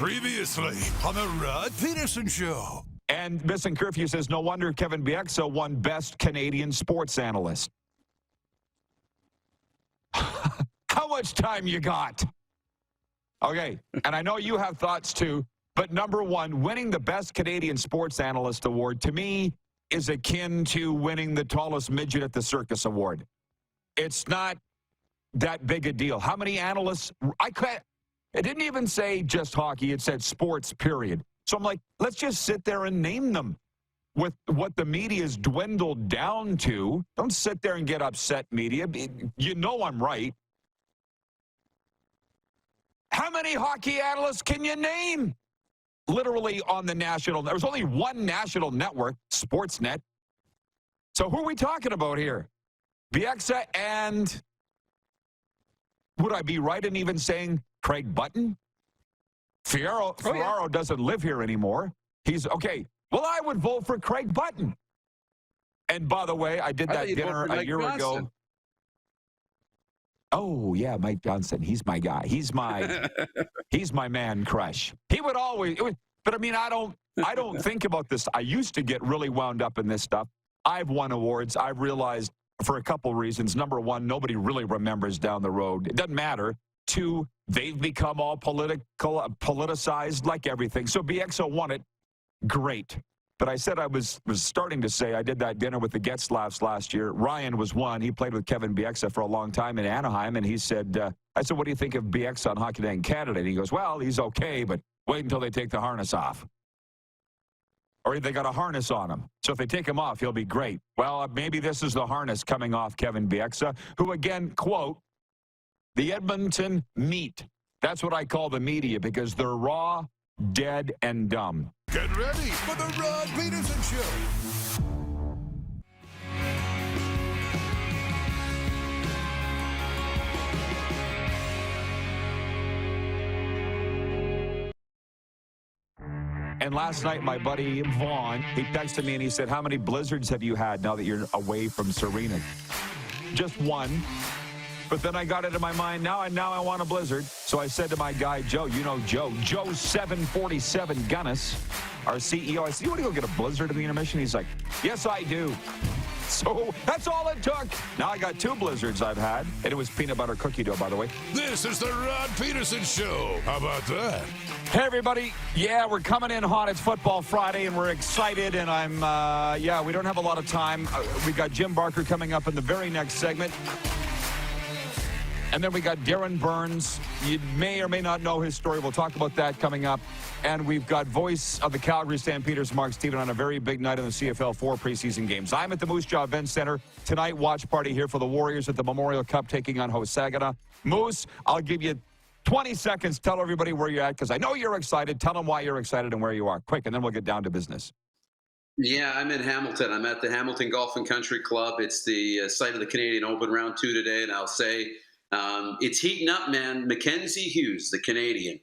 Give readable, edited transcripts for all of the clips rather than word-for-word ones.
Previously on the Rod Pedersen Show. And Missing Curfew says, no wonder Kevin Bieksa won Best Canadian Sports Analyst. How much time you got? Okay, and I know you have thoughts too, but number one, winning the Best Canadian Sports Analyst Award, to me, is akin to winning the tallest midget at the circus award. It's not that big a deal. How many analysts? It didn't even say just hockey. It said sports, period. So I'm like, let's just sit there and name them. With what the media's dwindled down to, don't sit there and get upset, media. You know I'm right. How many hockey analysts can you name? Literally on the national. There was only one national network, Sportsnet. So who are we talking about here? Bieksa and, would I be right in even saying Craig Button? Ferraro doesn't live here anymore. He's, okay, well, I would vote for Craig Button. And by the way, I did that dinner a year ago. Oh, yeah, Mike Johnson. He's my guy. He's my man crush. He would always, but I mean, I don't think about this. I used to get really wound up in this stuff. I've won awards. I've realized for a couple reasons. Number one, nobody really remembers down the road. It doesn't matter. Two, they've become all politicized like everything. So Bieksa won it. Great. But I said I was starting to say I did that dinner with the Getzlaffs last year. Ryan was one. He played with Kevin Bieksa for a long time in Anaheim, and he said, I said, what do you think of Bieksa on Hockey Night in Canada? And he goes, well, he's okay, but wait until they take the harness off. Or they got a harness on him. So if they take him off, he'll be great. Well, maybe this is the harness coming off Kevin Bieksa, who again, quote, the Edmonton meat. That's what I call the media because they're raw, dead, and dumb. Get ready for the Rod Pedersen Show. And last night, my buddy Vaughn, he texted me and he said, how many blizzards have you had now that you're away from Serena? Just one. But then I got it in my mind, now I want a blizzard. So I said to my guy, Joe, you know Joe 747 Gunnis, our CEO, I said, you want to go get a blizzard in the intermission? He's like, yes, I do. So that's all it took. Now I got 2 blizzards I've had, and it was peanut butter cookie dough, by the way. This is the Rod Pedersen Show. How about that? Hey, everybody. Yeah, we're coming in hot. It's Football Friday, and we're excited, and we don't have a lot of time. We got Jim Barker coming up in the very next segment. And then we got Darin Burns. You may or may not know his story. We'll talk about that coming up. And we've got voice of the Calgary Stampeders, Mark Steven, on a very big night in the CFL 4 preseason games. I'm at the Moose Jaw Event Center. Tonight, watch party here for the Warriors at the Memorial Cup taking on Hosagana. Moose, I'll give you 20 seconds. Tell everybody where you're at because I know you're excited. Tell them why you're excited and where you are. Quick, and then we'll get down to business. Yeah, I'm in Hamilton. I'm at the Hamilton Golf and Country Club. It's the site of the Canadian Open Round 2 today, and I'll say it's heating up, man. Mackenzie Hughes, the Canadian,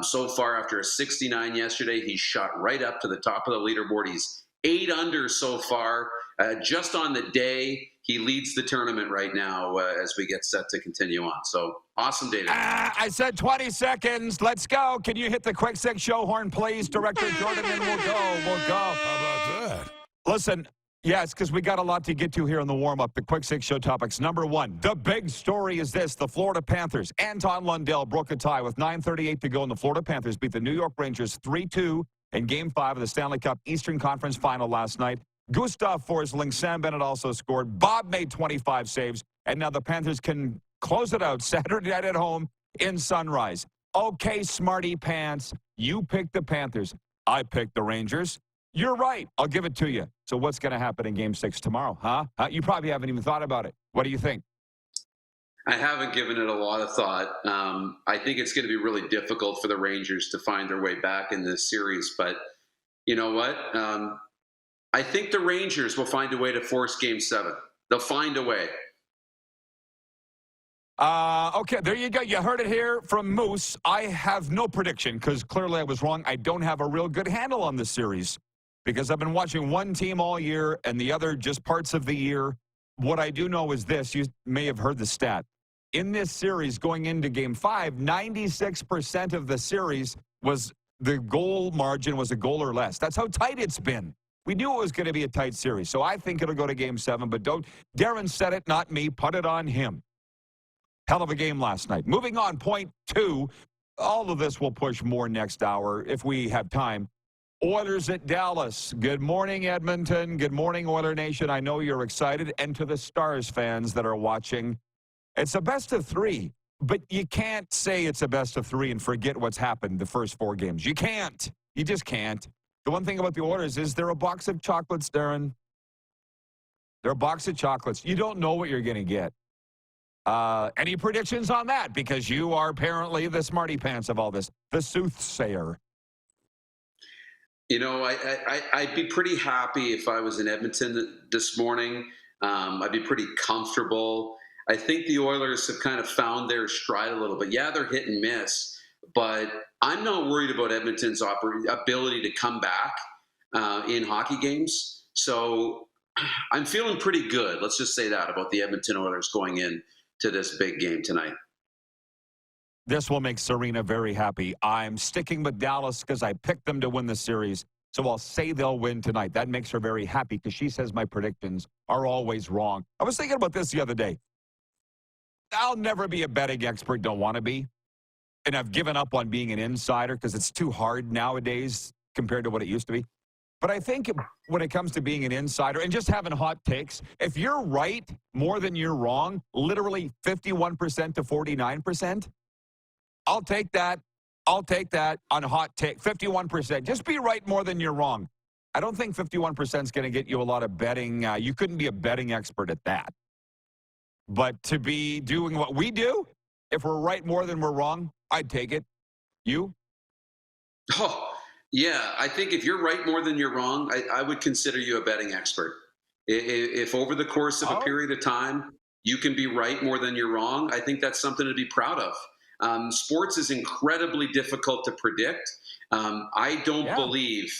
so far after a 69 yesterday, he's shot right up to the top of the leaderboard. He's 8 under so far. Just on the day, he leads the tournament right now as we get set to continue on. So awesome day today. I said 20 seconds. Let's go. Can you hit the quick six show horn, please, Director Jordan, and we'll go. We'll go. How about that? Listen. Yes, because we got a lot to get to here in the warm-up. The Quick Six Show topics. Number one, the big story is this. The Florida Panthers. Anton Lundell broke a tie with 9:38 to go, and the Florida Panthers beat the New York Rangers 3-2 in Game 5 of the Stanley Cup Eastern Conference Final last night. Gustav Forsling, Sam Bennett also scored. Bob made 25 saves, and now the Panthers can close it out Saturday night at home in Sunrise. Okay, smarty pants, you picked the Panthers. I picked the Rangers. You're right. I'll give it to you. So what's going to happen in Game 6 tomorrow, huh? You probably haven't even thought about it. What do you think? I haven't given it a lot of thought. I think it's going to be really difficult for the Rangers to find their way back in this series. But you know what? I think the Rangers will find a way to force Game 7. They'll find a way. Okay, there you go. You heard it here from Moose. I have no prediction because clearly I was wrong. I don't have a real good handle on this series because I've been watching one team all year and the other just parts of the year. What I do know is this. You may have heard the stat. In this series going into Game 5, 96% of the series, was the goal margin was a goal or less. That's how tight it's been. We knew it was going to be a tight series, so I think it'll go to Game 7, but don't. Darin said it, not me. Put it on him. Hell of a game last night. Moving on, point 2. All of this will push more next hour if we have time. Oilers at Dallas. Good morning, Edmonton. Good morning, Oiler Nation. I know you're excited. And to the Stars fans that are watching, it's a best of 3. But you can't say it's a best of 3 and forget what's happened the first 4 games. You can't. You just can't. The one thing about the Oilers is they're a box of chocolates, Darin. They're a box of chocolates. You don't know what you're going to get. Any predictions on that? Because you are apparently the smarty pants of all this, the soothsayer. You know, I'd be pretty happy if I was in Edmonton this morning. I'd be pretty comfortable. I think the Oilers have kind of found their stride a little bit. Yeah, they're hit and miss, but I'm not worried about Edmonton's ability to come back in hockey games. So I'm feeling pretty good, let's just say that, about the Edmonton Oilers going in to this big game tonight. This will make Serena very happy. I'm sticking with Dallas because I picked them to win the series, so I'll say they'll win tonight. That makes her very happy because she says my predictions are always wrong. I was thinking about this the other day. I'll never be a betting expert, don't want to be. And I've given up on being an insider because it's too hard nowadays compared to what it used to be. But I think when it comes to being an insider and just having hot takes, if you're right more than you're wrong, literally 51% to 49%, I'll take that. I'll take that on hot take. 51%. Just be right more than you're wrong. I don't think 51% is going to get you a lot of betting. You couldn't be a betting expert at that. But to be doing what we do, if we're right more than we're wrong, I'd take it. You? Oh, yeah. I think if you're right more than you're wrong, I would consider you a betting expert. If over the course of a period of time, you can be right more than you're wrong, I think that's something to be proud of. Sports is incredibly difficult to predict. I don't believe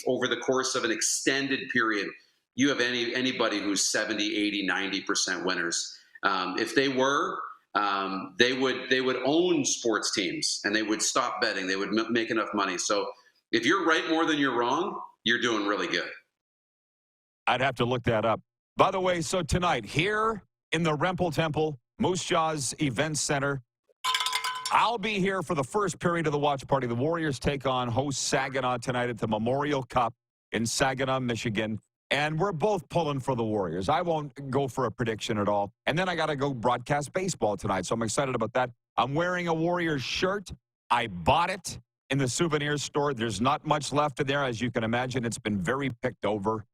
over the course of an extended period, you have anybody who's 70, 80, 90% winners. If they were, they would own sports teams and they would stop betting. They would make enough money. So if you're right more than you're wrong, you're doing really good. I'd have to look that up. By the way, so tonight here in the Rempel Temple, Moose Jaw's Event Center, I'll be here for the first period of the watch party. The Warriors take on host Saginaw tonight at the Memorial Cup in Saginaw, Michigan. And we're both pulling for the Warriors. I won't go for a prediction at all. And then I got to go broadcast baseball tonight, so I'm excited about that. I'm wearing a Warriors shirt. I bought it in the souvenir store. There's not much left in there. As you can imagine, it's been very picked over.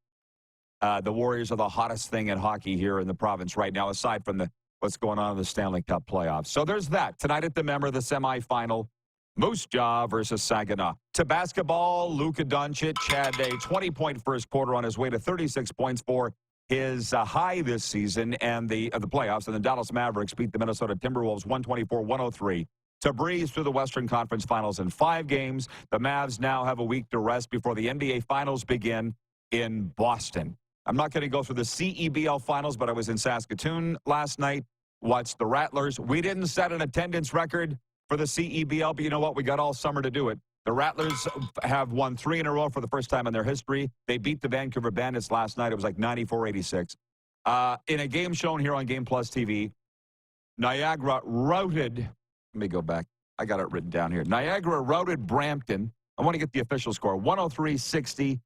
The Warriors are the hottest thing in hockey here in the province right now, aside from what's going on in the Stanley Cup playoffs. So there's that. Tonight at the Member, the semifinal. Moose Jaw versus Saginaw. To basketball, Luka Doncic had a 20-point first quarter on his way to 36 points for his high this season and the playoffs. And the Dallas Mavericks beat the Minnesota Timberwolves 124-103 to breeze through the Western Conference Finals in 5 games. The Mavs now have a week to rest before the NBA Finals begin in Boston. I'm not going to go through the CEBL Finals, but I was in Saskatoon last night, watched the Rattlers. We didn't set an attendance record for the CEBL, but you know what? We got all summer to do it. The Rattlers have won 3 in a row for the first time in their history. They beat the Vancouver Bandits last night. It was like 94-86. In a game shown here on Game Plus TV, Niagara routed, let me go back. I got it written down here. Niagara routed Brampton. I want to get the official score, 103-60.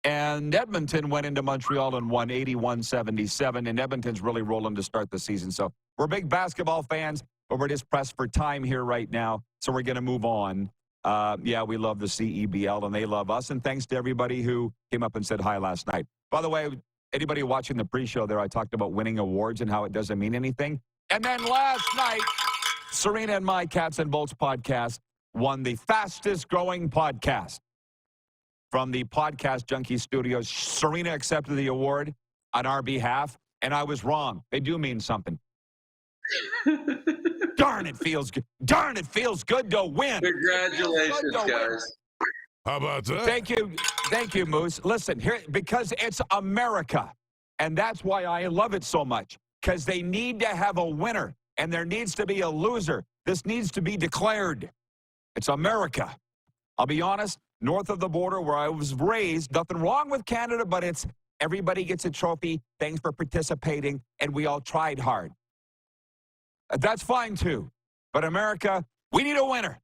And Edmonton went into Montreal and won 81-77. And Edmonton's really rolling to start the season. So we're big basketball fans, but we're just pressed for time here right now. So we're going to move on. Yeah, we love the CEBL, and they love us. And thanks to everybody who came up and said hi last night. By the way, anybody watching the pre-show there, I talked about winning awards and how it doesn't mean anything. And then last night, Serena and my Cats and Bolts podcast won the fastest growing podcast from the Podcast Junkie Studios. Serena accepted the award on our behalf, and I was wrong. They do mean something. Darn, it feels good. Darn, it feels good to win. Congratulations, guys. How about that? Thank you, Moose. Listen, here, because it's America, and that's why I love it so much, because they need to have a winner, and there needs to be a loser. This needs to be declared. It's America. I'll be honest, north of the border where I was raised, nothing wrong with Canada, but it's everybody gets a trophy. Thanks for participating, and we all tried hard. That's fine, too. But America, we need a winner.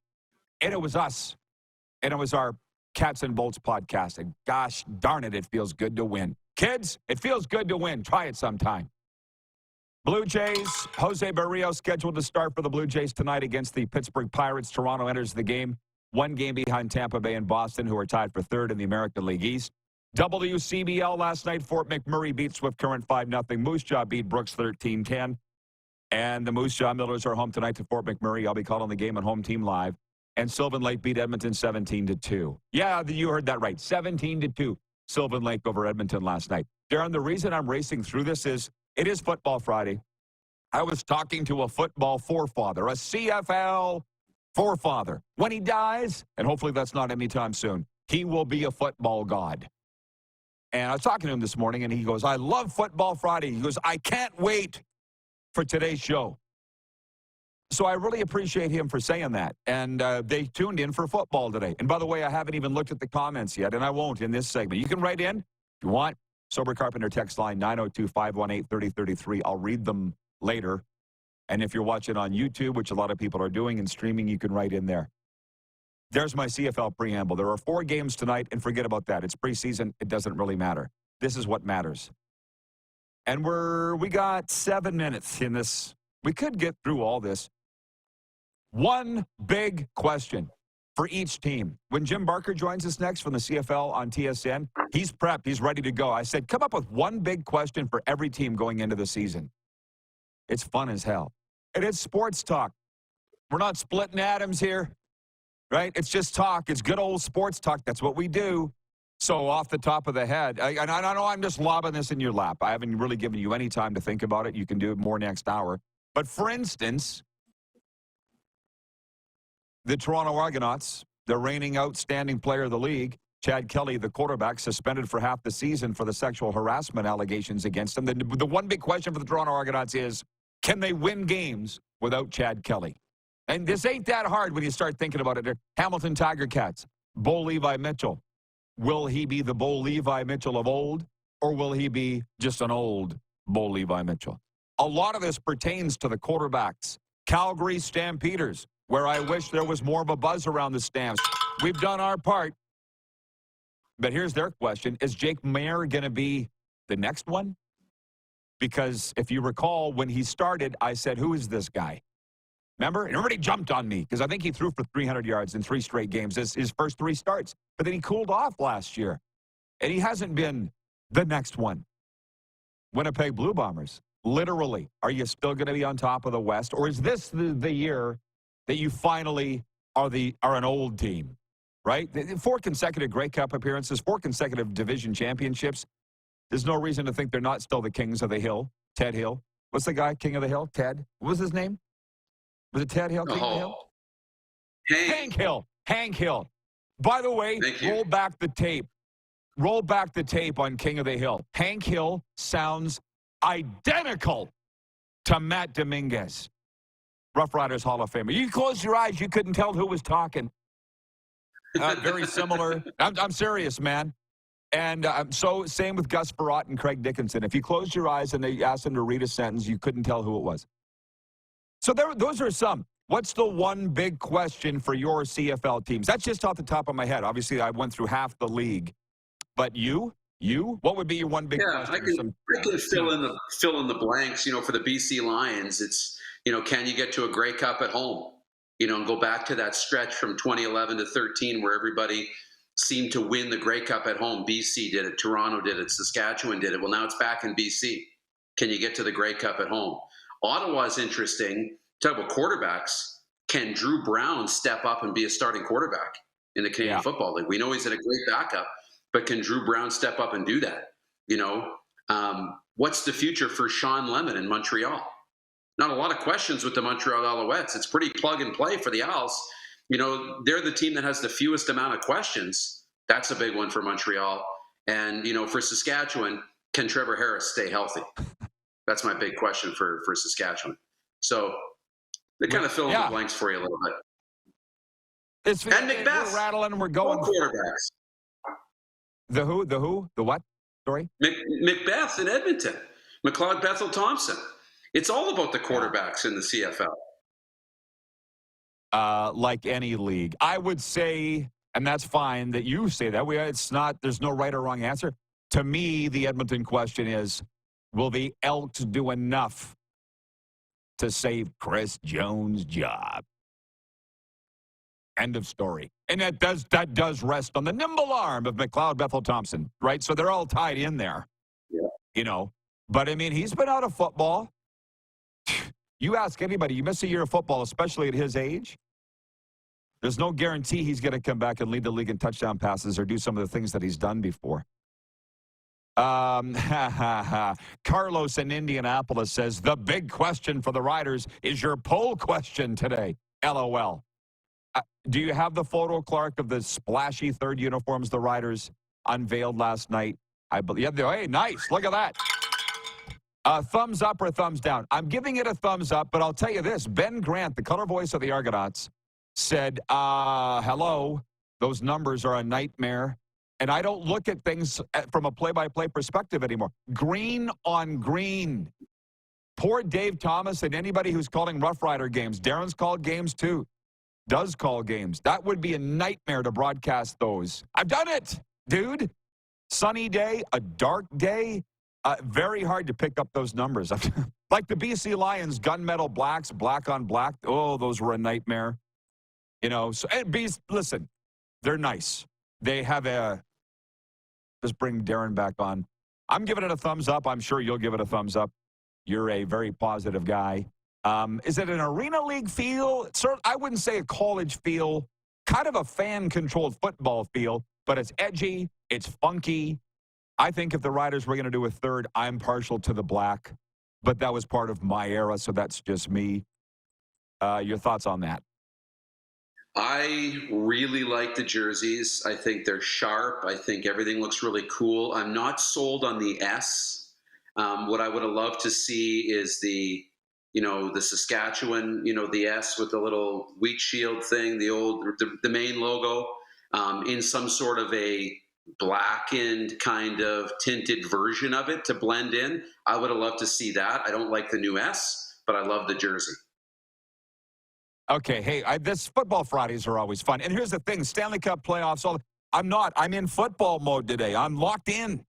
And it was us. And it was our Cats and Bolts podcast. And gosh darn it, it feels good to win. Kids, it feels good to win. Try it sometime. Blue Jays, Jose Barrios scheduled to start for the Blue Jays tonight against the Pittsburgh Pirates. Toronto enters the game one game behind Tampa Bay and Boston, who are tied for third in the American League East. WCBL last night, Fort McMurray beat Swift Current 5-0. Moose Jaw beat Brooks 13-10. And the Moose Jaw Millers are home tonight to Fort McMurray. I'll be calling the game on Home Team Live. And Sylvan Lake beat Edmonton 17-2. Yeah, you heard that right. 17-2. Sylvan Lake over Edmonton last night. Darin, the reason I'm racing through this is it is Football Friday. I was talking to a football forefather, a CFL forefather. When he dies, and hopefully that's not anytime soon, he will be a football god. And I was talking to him this morning, and he goes, I love Football Friday. He goes, I can't wait for today's show. So I really appreciate him for saying that. And they tuned in for football today. And by the way, I haven't even looked at the comments yet, and I won't in this segment. You can write in if you want. Sober Carpenter text line 902-518-3033. I'll read them later. And if you're watching on YouTube, which a lot of people are doing, and streaming, you can write in there. There's my CFL preamble. There are 4 games tonight, and forget about that. It's preseason. It doesn't really matter. This is what matters. And we got 7 minutes in this. We could get through all this. One big question for each team. When Jim Barker joins us next from the CFL on TSN, he's prepped. He's ready to go. I said, come up with one big question for every team going into the season. It's fun as hell. And it's sports talk. We're not splitting atoms here, right? It's just talk. It's good old sports talk. That's what we do. So off the top of the head, and I know I'm just lobbing this in your lap. I haven't really given you any time to think about it. You can do it more next hour. But for instance, the Toronto Argonauts, the reigning outstanding player of the league, Chad Kelly, the quarterback, suspended for half the season for the sexual harassment allegations against him. The one big question for the Toronto Argonauts is, can they win games without Chad Kelly? And this ain't that hard when you start thinking about it. Hamilton Tiger Cats, Bo Levi Mitchell. Will he be the Bo Levi Mitchell of old, or will he be just an old Bo Levi Mitchell? A lot of this pertains to the quarterbacks. Calgary Stampeders, where I wish there was more of a buzz around the Stamps. We've done our part. But here's their question. Is Jake Mayer going to be the next one? Because if you recall, when he started, I said, who is this guy? Remember? And everybody jumped on me because I think he threw for 300 yards in 3 straight games, his first 3 starts. But then he cooled off last year. And he hasn't been the next one. Winnipeg Blue Bombers, literally, are you still going to be on top of the West? Or is this the year that you finally are an old team, right? 4 consecutive Grey Cup appearances, 4 consecutive division championships. There's no reason to think they're not still the kings of the hill. Ted Hill. What's the guy, king of the hill? Ted? What was his name? Was it Ted Hill, king of the hill? Hank Hill. Hank Hill. By the way, roll back the tape. Roll back the tape on King of the Hill. Hank Hill sounds identical to Matt Dominguez, Rough Riders Hall of Famer. You close your eyes, you couldn't tell who was talking. Very similar. I'm serious, man. And so same with Gus Farott and Craig Dickinson. If you closed your eyes and they asked them to read a sentence, you couldn't tell who it was. So those are some. What's the one big question for your CFL teams? That's just off the top of my head. Obviously, I went through half the league. But you, what would be your one big question? I can fill in the blanks. For the BC Lions, it's can you get to a Grey Cup at home? And go back to that stretch from 2011 to 13 where everybody seemed to win the Grey Cup at home. BC did it, Toronto did it, Saskatchewan did it. Well, now it's back in BC. Can you get to the Grey Cup at home? Ottawa's interesting. Talk about quarterbacks. Can Drew Brown step up and be a starting quarterback in the Canadian Football League? We know he's a great backup. But can Drew Brown step up and do that? What's the future for Sean Lemon in Montreal? Not a lot of questions with the Montreal Alouettes. It's pretty plug and play for the Owls. They're the team that has the fewest amount of questions. That's a big one for Montreal. And, for Saskatchewan, can Trevor Harris stay healthy? That's my big question for Saskatchewan. So they kind of fill in the blanks for you a little bit. And Macbeth. We're rattling. We're going. Quarterbacks. The who? The who? The what? Sorry? Macbeth in Edmonton. McLeod Bethel Thompson. It's all about the quarterbacks in the CFL. Like any league. I would say, and that's fine that you say that. There's no right or wrong answer. To me, the Edmonton question is, will the Elks do enough to save Chris Jones' job? End of story. And that does rest on the nimble arm of McLeod Bethel Thompson, right? So they're all tied in there. Yeah. But I mean, he's been out of football. You ask anybody, you miss a year of football, especially at his age, there's no guarantee he's going to come back and lead the league in touchdown passes or do some of the things that he's done before. Carlos in Indianapolis says, the big question for the Riders is your poll question today. LOL. Do you have the photo, Clark, of the splashy third uniforms the Riders unveiled last night? I believe. Hey, nice. Look at that. Thumbs up or thumbs down? I'm giving it a thumbs up, but I'll tell you this. Ben Grant, the color voice of the Argonauts, said, hello, those numbers are a nightmare. And I don't look at things from a play-by-play perspective anymore. Green on green. Poor Dave Thomas and anybody who's calling Rough Rider games. Darin's called games too. Does call games. That would be a nightmare to broadcast those. I've done it, dude. Sunny day, a dark day. Very hard to pick up those numbers. Like the BC Lions, gunmetal blacks, black on black. Oh, those were a nightmare. So listen, they're nice. They have just bring Darin back on. I'm giving it a thumbs up. I'm sure you'll give it a thumbs up. You're a very positive guy. Is it an arena league feel? I wouldn't say a college feel. Kind of a fan-controlled football feel, but it's edgy. It's funky. I think if the Riders were going to do a third, I'm partial to the black, but that was part of my era, so that's just me. Your thoughts on that? I really like the jerseys. I think they're sharp. I think everything looks really cool. I'm not sold on the S. What I would have loved to see is the Saskatchewan, the S with the little wheat shield thing, the main logo, in some sort of a blackened kind of tinted version of it to blend in. I would have loved to see that. I don't like the new S, but I love the jersey. Okay, hey, this football Fridays are always fun. And here's the thing, Stanley Cup playoffs, I'm in football mode today. I'm locked in.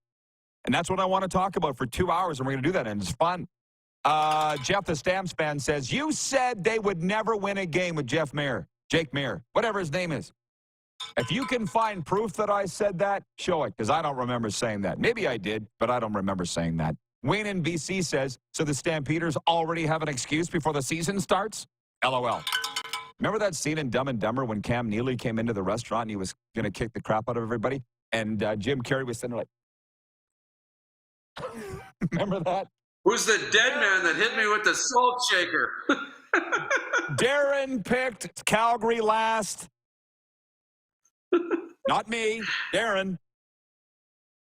And that's what I want to talk about for 2 hours, and we're going to do that, and it's fun. Jeff, the Stamps fan, says, you said they would never win a game with Jake Mayer, whatever his name is. If you can find proof that I said that, show it, because I don't remember saying that. Maybe I did, but I don't remember saying that. Wayne in BC says, so the Stampeders already have an excuse before the season starts? LOL. Remember that scene in Dumb and Dumber when Cam Neely came into the restaurant and he was going to kick the crap out of everybody? And Jim Carrey was sitting there like, remember that? Who's the dead man that hit me with the salt shaker? Darin picked Calgary last. Not me, Darin.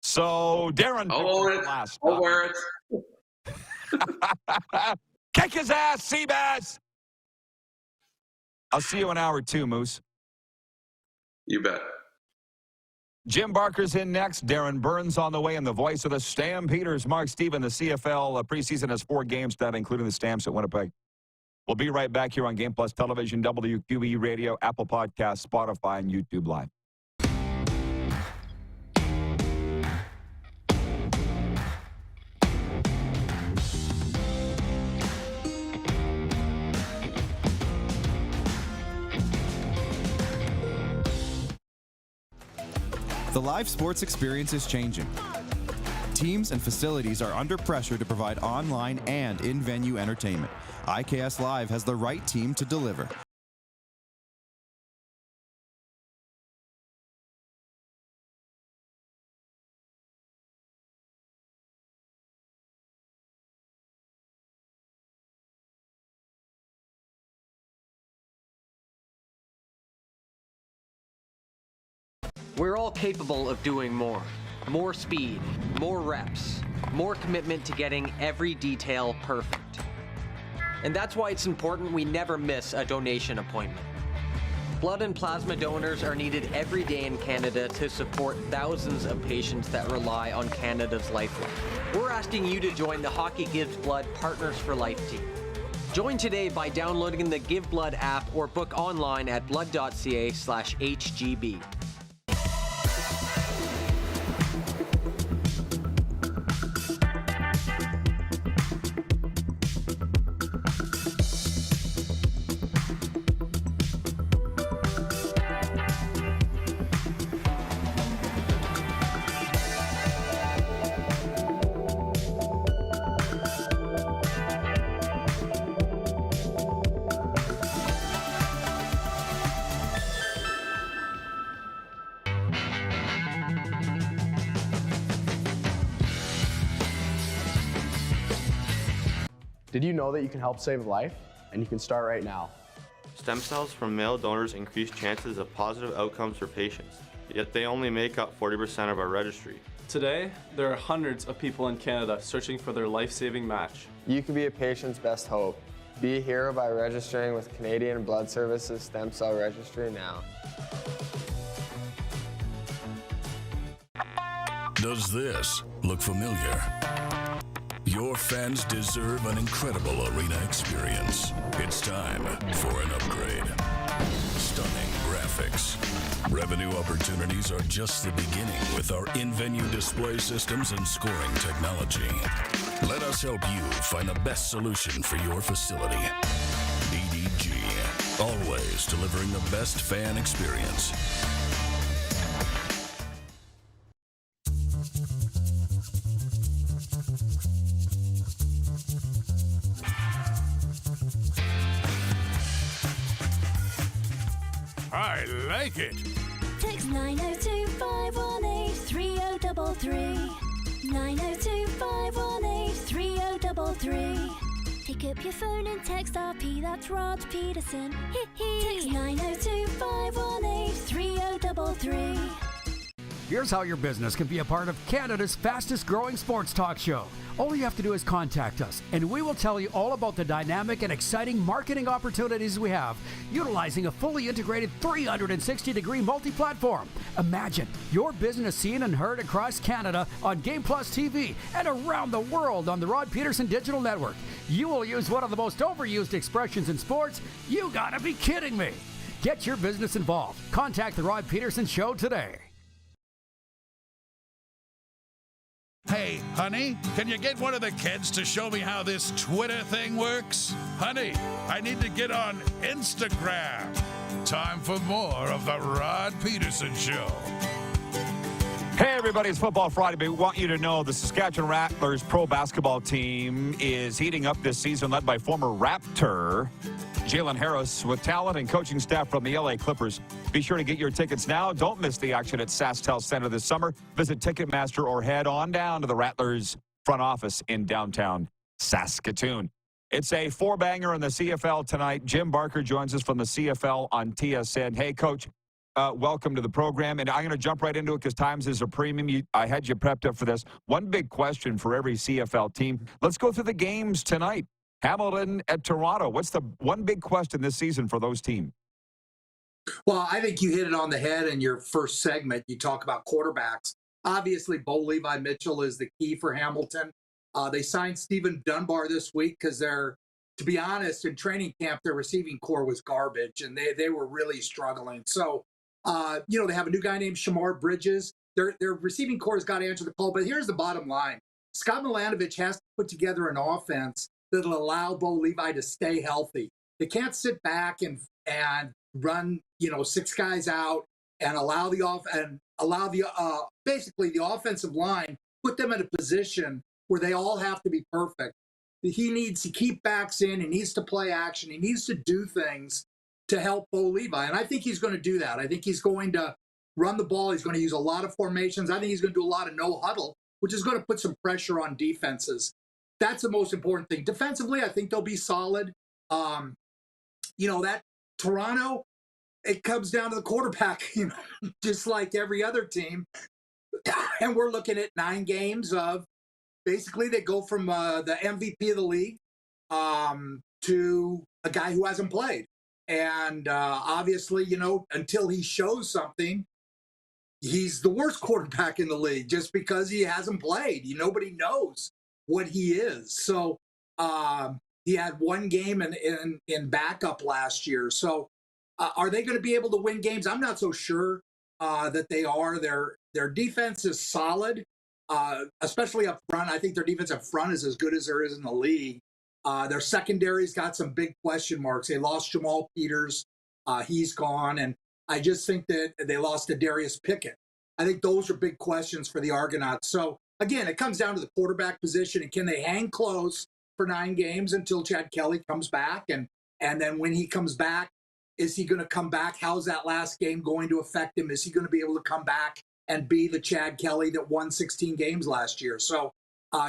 So Darin picked last. I'll wear it. Kick his ass, Seabass. I'll see you in hour 2, Moose. You bet. Jim Barker's in next. Darin Burns on the way, and the voice of the Stampeders, Mark Steven. The CFL preseason has 4 games tonight, including the Stamps at Winnipeg. We'll be right back here on Game Plus Television, WQE Radio, Apple Podcasts, Spotify, and YouTube Live. The live sports experience is changing. Teams and facilities are under pressure to provide online and in-venue entertainment. IKS Live has the right team to deliver. We're all capable of doing more. More speed, more reps, more commitment to getting every detail perfect. And that's why it's important we never miss a donation appointment. Blood and plasma donors are needed every day in Canada to support thousands of patients that rely on Canada's lifeline. We're asking you to join the Hockey Gives Blood Partners for Life team. Join today by downloading the Give Blood app or book online at blood.ca/HGB. Did you know that you can help save a life? And you can start right now. Stem cells from male donors increase chances of positive outcomes for patients, yet they only make up 40% of our registry. Today, there are hundreds of people in Canada searching for their life-saving match. You can be a patient's best hope. Be a hero by registering with Canadian Blood Services Stem Cell Registry now. Does this look familiar? Your fans deserve an incredible arena experience. It's time for an upgrade. Stunning graphics. Revenue opportunities are just the beginning with our in-venue display systems and scoring technology. Let us help you find the best solution for your facility. EDG, always delivering the best fan experience. I like it. Text 902-518-3033. 902-518-3033. Pick up your phone and text RP, that's Rod Pedersen. Text 902-518-3033. Here's how your business can be a part of Canada's fastest growing sports talk show. All you have to do is contact us, and we will tell you all about the dynamic and exciting marketing opportunities we have, utilizing a fully integrated 360-degree multi-platform. Imagine your business seen and heard across Canada on Game Plus TV and around the world on the Rod Pedersen Digital Network. You will use one of the most overused expressions in sports. You gotta be kidding me. Get your business involved. Contact the Rod Pedersen Show today. Hey, honey, can you get one of the kids to show me how this Twitter thing works? Honey, I need to get on Instagram. Time for more of the Rod Pedersen Show. Hey, everybody, it's Football Friday, but we want you to know the Saskatchewan Rattlers pro basketball team is heating up this season, led by former Raptor Jalen Harris, with talent and coaching staff from the LA Clippers. Be sure to get your tickets now. Don't miss the action at SaskTel Center this summer. Visit Ticketmaster or head on down to the Rattlers front office in downtown Saskatoon. It's a four-banger in the CFL tonight. Jim Barker joins us from the CFL on TSN. Hey, Coach, welcome to the program. And I'm going to jump right into it because times is a premium. I had you prepped up for this. One big question for every CFL team. Let's go through the games tonight. Hamilton at Toronto. What's the one big question this season for those teams? Well, I think you hit it on the head in your first segment. You talk about quarterbacks. Obviously, Bo Levi Mitchell is the key for Hamilton. They signed Stephen Dunbar this week because to be honest, in training camp, their receiving core was garbage, and they were really struggling. So, they have a new guy named Shamar Bridges. Their receiving core has got to answer the call. But here's the bottom line. Scott Milanovich has to put together an offense that'll allow Bo Levi to stay healthy. They can't sit back and run, six guys out and allow basically the offensive line, put them in a position where they all have to be perfect. He needs to keep backs in. He needs to play action. He needs to do things to help Bo Levi. And I think he's going to do that. I think he's going to run the ball. He's going to use a lot of formations. I think he's going to do a lot of no huddle, which is going to put some pressure on defenses. That's the most important thing. Defensively, I think they'll be solid. That Toronto, it comes down to the quarterback, just like every other team. And we're looking at 9 games of basically they go from the MVP of the league to a guy who hasn't played. And obviously, until he shows something, he's the worst quarterback in the league just because he hasn't played. Nobody knows what he is. So he had one game in backup last year. So are they going to be able to win games? I'm not so sure that they are. Their defense is solid, especially up front. I think their defense up front is as good as there is in the league. Their secondary's got some big question marks. They lost Jamal Peters. He's gone. And I just think that they lost to Darius Pickett. I think those are big questions for the Argonauts. So, again, it comes down to the quarterback position, and can they hang close for 9 games until Chad Kelly comes back? And then when he comes back, is he going to come back? How's that last game going to affect him? Is he going to be able to come back and be the Chad Kelly that won 16 games last year? So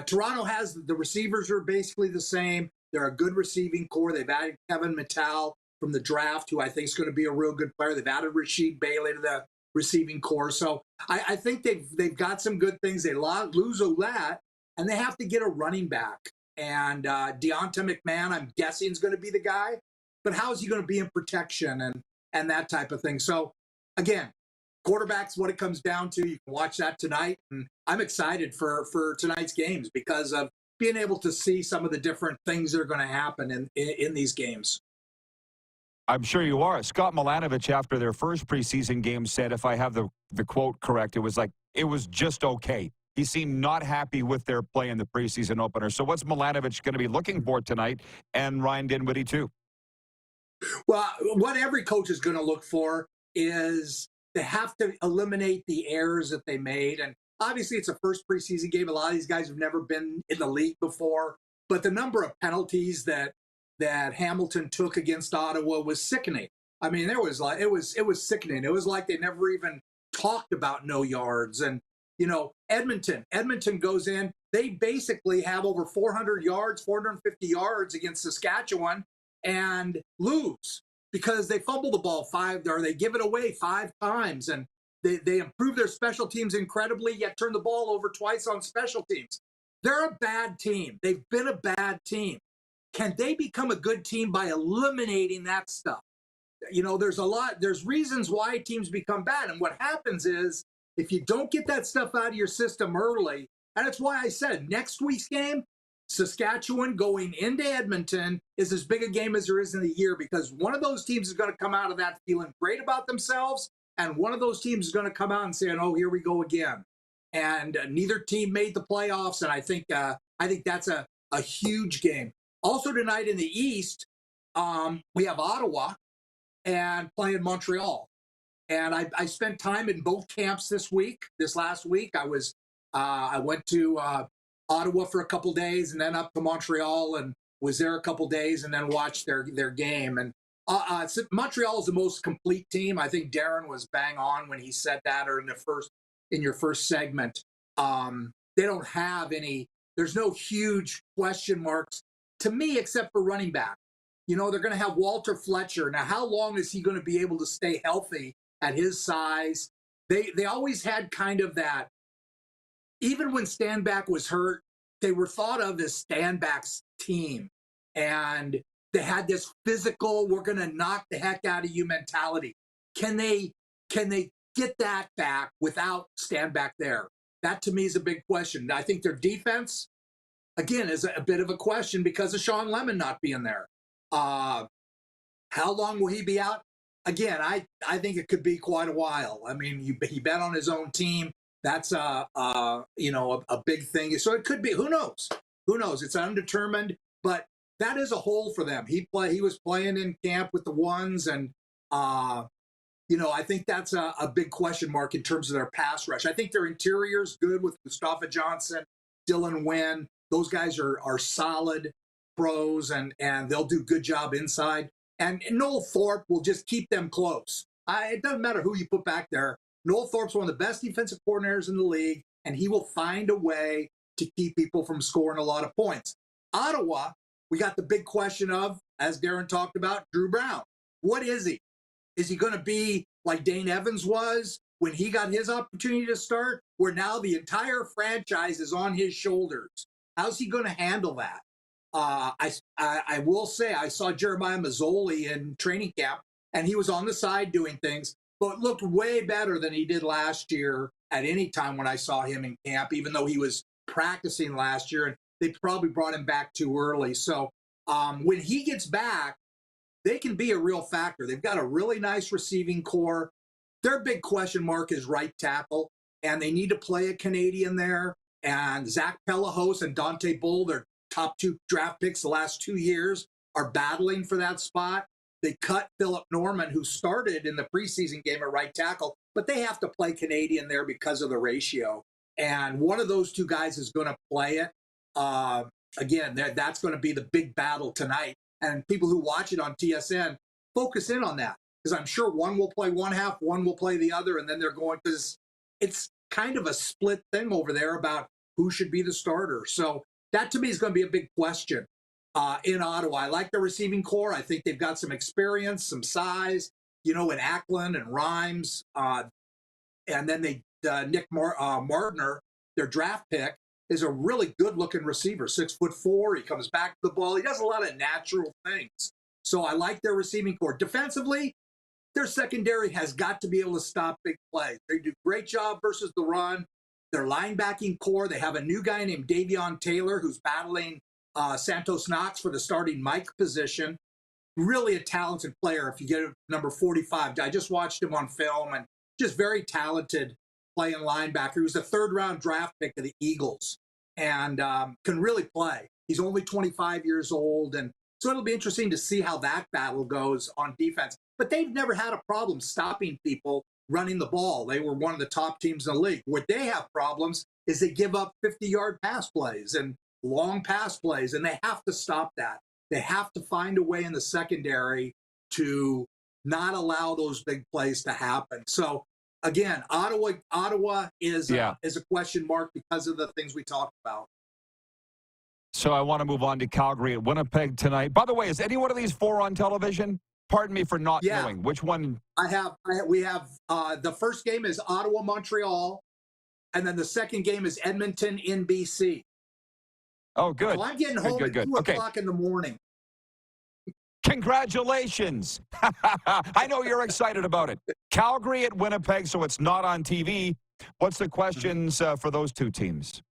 Toronto has the receivers are basically the same. They're a good receiving core. They've added Kevin Mittal from the draft, who I think is going to be a real good player. They've added Rasheed Bailey to the receiving core. So I think they've got some good things. They lose Ouellette, and they have to get a running back. And Deonta McMahon, I'm guessing, is going to be the guy. But how is he going to be in protection and that type of thing? So, again, quarterback's what it comes down to. You can watch that tonight. And I'm excited for tonight's games because of being able to see some of the different things that are going to happen in these games. I'm sure you are. Scott Milanovich, after their first preseason game, said, if I have the quote correct, it was just okay. He seemed not happy with their play in the preseason opener. So what's Milanovich going to be looking for tonight, and Ryan Dinwiddie too? Well, what every coach is going to look for is they have to eliminate the errors that they made. And obviously, it's a first preseason game. A lot of these guys have never been in the league before. But the number of penalties that Hamilton took against Ottawa was sickening. I mean, it was sickening. It was like they never even talked about no yards. And Edmonton goes in. They basically have over 400 yards, 450 yards against Saskatchewan, and lose because they fumble the ball they give it away 5 times, and they improve their special teams incredibly, yet turn the ball over twice on special teams. They're a bad team. They've been a bad team. Can they become a good team by eliminating that stuff? There's reasons why teams become bad. And what happens is if you don't get that stuff out of your system early, and that's why I said next week's game, Saskatchewan going into Edmonton is as big a game as there is in the year, because one of those teams is going to come out of that feeling great about themselves, and one of those teams is going to come out and saying, "Oh, here we go again." And neither team made the playoffs, and I think that's a huge game. Also tonight in the East, we have Ottawa and playing Montreal. And I spent time in both camps this last week. I went to Ottawa for a couple days and then up to Montreal and was there a couple days and then watched their game. And Montreal is the most complete team. I think Darin was bang on when he said that, or in your first segment. They don't have there's no huge question marks to me except for running back. They're going to have Walter Fletcher. Now, how long is he going to be able to stay healthy at his size? They always had kind of that. Even when Stanback was hurt, they were thought of as Stanback's team. And they had this physical, we're going to knock the heck out of you mentality. Can they get that back without Stanback there? That, to me, is a big question. I think their defense, again, is a bit of a question because of Sean Lemon not being there. How long will he be out? Again, I think it could be quite a while. I mean, he bet on his own team. That's a big thing. So it could be. Who knows? Who knows? It's undetermined, but that is a hole for them. He was playing in camp with the ones, and I think that's a big question mark in terms of their pass rush. I think their interior's good with Mustafa Johnson, Dylan Wynn. Those guys are solid pros, and they'll do a good job inside. And Noel Thorpe will just keep them close. It doesn't matter who you put back there. Noel Thorpe's one of the best defensive coordinators in the league, and he will find a way to keep people from scoring a lot of points. Ottawa, we got the big question of, as Darin talked about, Drew Brown. What is he? Is he going to be like Dane Evans was when he got his opportunity to start, where now the entire franchise is on his shoulders? How's he going to handle that? I will say I saw Jeremiah Mazzoli in training camp, and he was on the side doing things, but looked way better than he did last year at any time when I saw him in camp, even though he was practicing last year, and they probably brought him back too early. So when he gets back, they can be a real factor. They've got a really nice receiving core. Their big question mark is right tackle, and they need to play a Canadian there. And Zach Pelahos and Dante Bull, their top 2 draft picks the last 2 years, are battling for that spot. They cut Philip Norman, who started in the preseason game at right tackle, but they have to play Canadian there because of the ratio. And one of those 2 guys is going to play it. Again, that's going to be the big battle tonight. And people who watch it on TSN, focus in on that, because I'm sure one will play one half, one will play the other, and then they're going, because it's kind of a split thing over there about who should be the starter. So that to me is going to be a big question in Ottawa. I like the receiving core. I think they've got some experience, some size, in Ackland and Rhymes. And then Nick Martner, their draft pick, is a really good-looking receiver, 6'4". He comes back to the ball. He does a lot of natural things. So I like their receiving core. Defensively, their secondary has got to be able to stop big plays. They do a great job versus the run. Their linebacking core, they have a new guy named Davion Taylor who's battling Santos Knox for the starting Mike position. Really a talented player if you get number 45. I just watched him on film, and just very talented playing linebacker. He was a 3rd-round draft pick of the Eagles and can really play. He's only 25 years old, and so it'll be interesting to see how that battle goes on defense. But they've never had a problem stopping people running the ball. They were one of the top teams in the league. Where they have problems is they give up 50-yard pass plays and long pass plays, and they have to stop that. They have to find a way in the secondary to not allow those big plays to happen. So again, Ottawa is a question mark because of the things we talked about. So I want to move on to Calgary and Winnipeg tonight. By the way, is any one of these 4 on television? Pardon me for not knowing. Which one? We have the first game is Ottawa, Montreal, and then the second game is Edmonton in BC. Oh, good. So I'm getting home at 2 o'clock in the morning. Congratulations. I know you're excited about it. Calgary at Winnipeg, so it's not on TV. What's the questions for those 2 teams?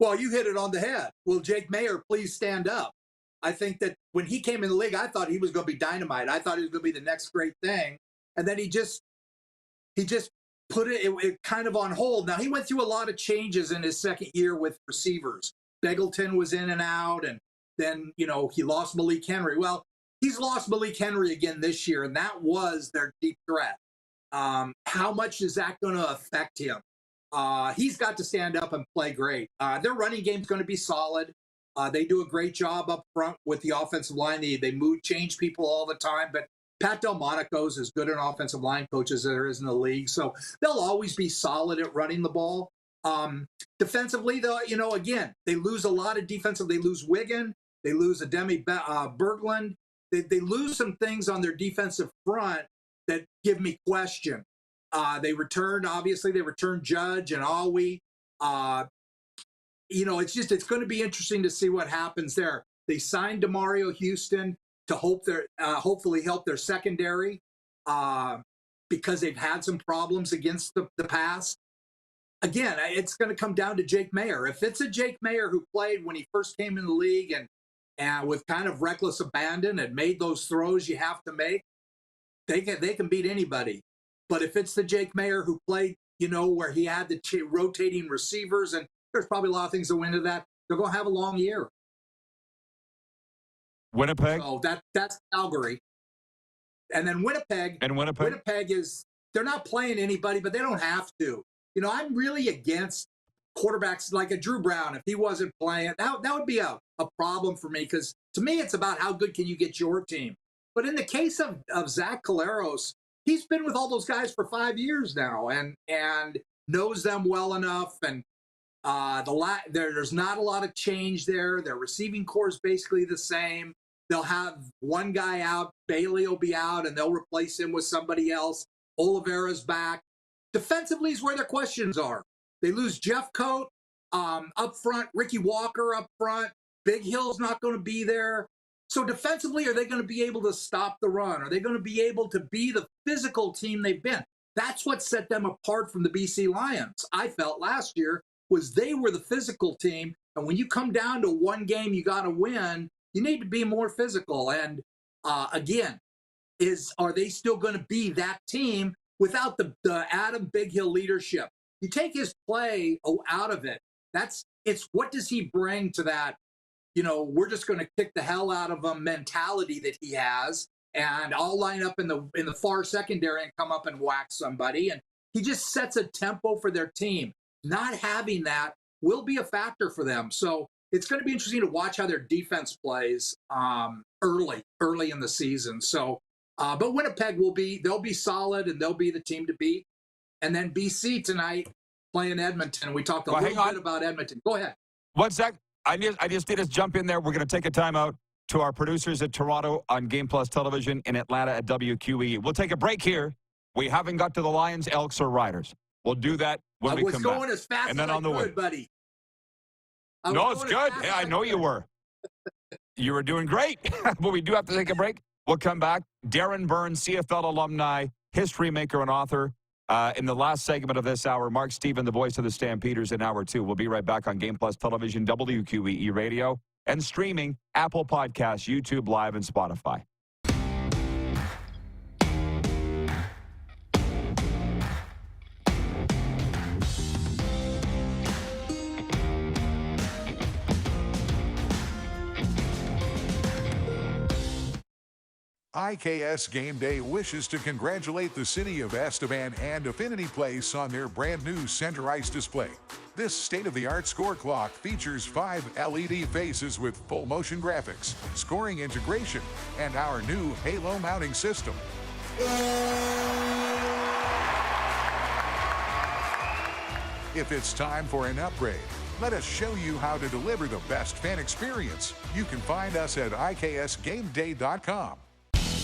Well, you hit it on the head. Will Jake Mayer please stand up? I think that when he came in the league, I thought he was going to be dynamite. I thought he was going to be the next great thing. And then he just put it kind of on hold. Now, he went through a lot of changes in his second year with receivers. Beggleton was in and out, and then, he lost Malik Henry. Well, he's lost Malik Henry again this year, and that was their deep threat. How much is that going to affect him? He's got to stand up and play great. Their running game's going to be solid. They do a great job up front with the offensive line. They change people all the time, but Pat Delmonico's as good an offensive line coach as there is in the league. So they'll always be solid at running the ball. Defensively, though, again, they lose a lot of defensive. They lose Wigan. They lose Ademi Berglund. They lose some things on their defensive front that give me question. They returned Judge and Awi. It's going to be interesting to see what happens there. They signed DeMario Houston to hopefully help their secondary because they've had some problems against the pass. Again, it's going to come down to Jake Mayer. If it's a Jake Mayer who played when he first came in the league and with kind of reckless abandon and made those throws you have to make, they can beat anybody. But if it's the Jake Mayer who played, where he had the rotating receivers, and there's probably a lot of things that went into that, they're going to have a long year. Winnipeg? So that's Calgary. And then Winnipeg. And Winnipeg? Winnipeg they're not playing anybody, but they don't have to. I'm really against quarterbacks like a Drew Brown. If he wasn't playing, that would be a problem for me, because to me, it's about how good can you get your team. But in the case of Zach Collaros, he's been with all those guys for 5 years now and knows them well enough. And there's not a lot of change there. Their receiving core is basically the same. They'll have one guy out. Bailey will be out, and they'll replace him with somebody else. Oliveira's back. Defensively is where their questions are. They lose Jeff Coate up front, Ricky Walker up front, Big Hill's not going to be there. So defensively, are they going to be able to stop the run? Are they going to be able to be the physical team they've been? That's what set them apart from the BC Lions. I felt last year was they were the physical team. And when you come down to one game you got to win, you need to be more physical. And again, are they still going to be that team without the Adam Big Hill leadership? You take his play out of it. It's what does he bring to that? We're just going to kick the hell out of him mentality that he has, and I'll line up in the far secondary and come up and whack somebody. And he just sets a tempo for their team. Not having that will be a factor for them. So it's going to be interesting to watch how their defense plays early in the season. So, but Winnipeg they'll be solid and they'll be the team to beat. And then BC tonight playing Edmonton. We talked a little bit about Edmonton. Go ahead. One sec. I just did us jump in there. We're going to take a timeout to our producers at Toronto on Game Plus Television, in Atlanta at WQE. We'll take a break here. We haven't got to the Lions, Elks, or Riders. We'll do that when we come back. I was going as fast as I could, buddy. No, it's good. Yeah, I know you were. You were doing great. But we do have to take a break. We'll come back. Darin Burns, CFL alumni, history maker and author. In the last segment of this hour, Mark Steven, the voice of the Stampeders, in hour 2. We'll be right back on Game Plus Television, WQEE Radio, and streaming Apple Podcasts, YouTube Live, and Spotify. IKS Game Day wishes to congratulate the city of Estevan and Affinity Place on their brand new center ice display. This state-of-the-art score clock features 5 LED faces with full motion graphics, scoring integration, and our new Halo mounting system. If it's time for an upgrade, let us show you how to deliver the best fan experience. You can find us at IKSGameDay.com.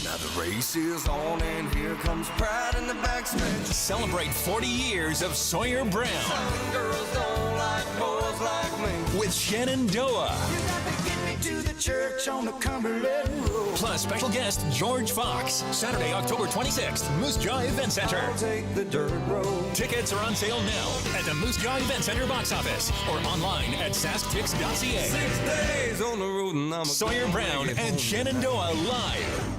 Now the race is on and here comes pride in the backstretch. Celebrate 40 years of Sawyer Brown. Some girls don't like boys like me. With Shenandoah. You got to get me to the church on the Cumberland Road. Plus special guest George Fox. Saturday, October 26th, Moose Jaw Event Center. I'll take the dirt road. Tickets are on sale now at the Moose Jaw Event Center box office or online at sasktix.ca. 6 days on the road and I'm Sawyer Brown and Shenandoah live.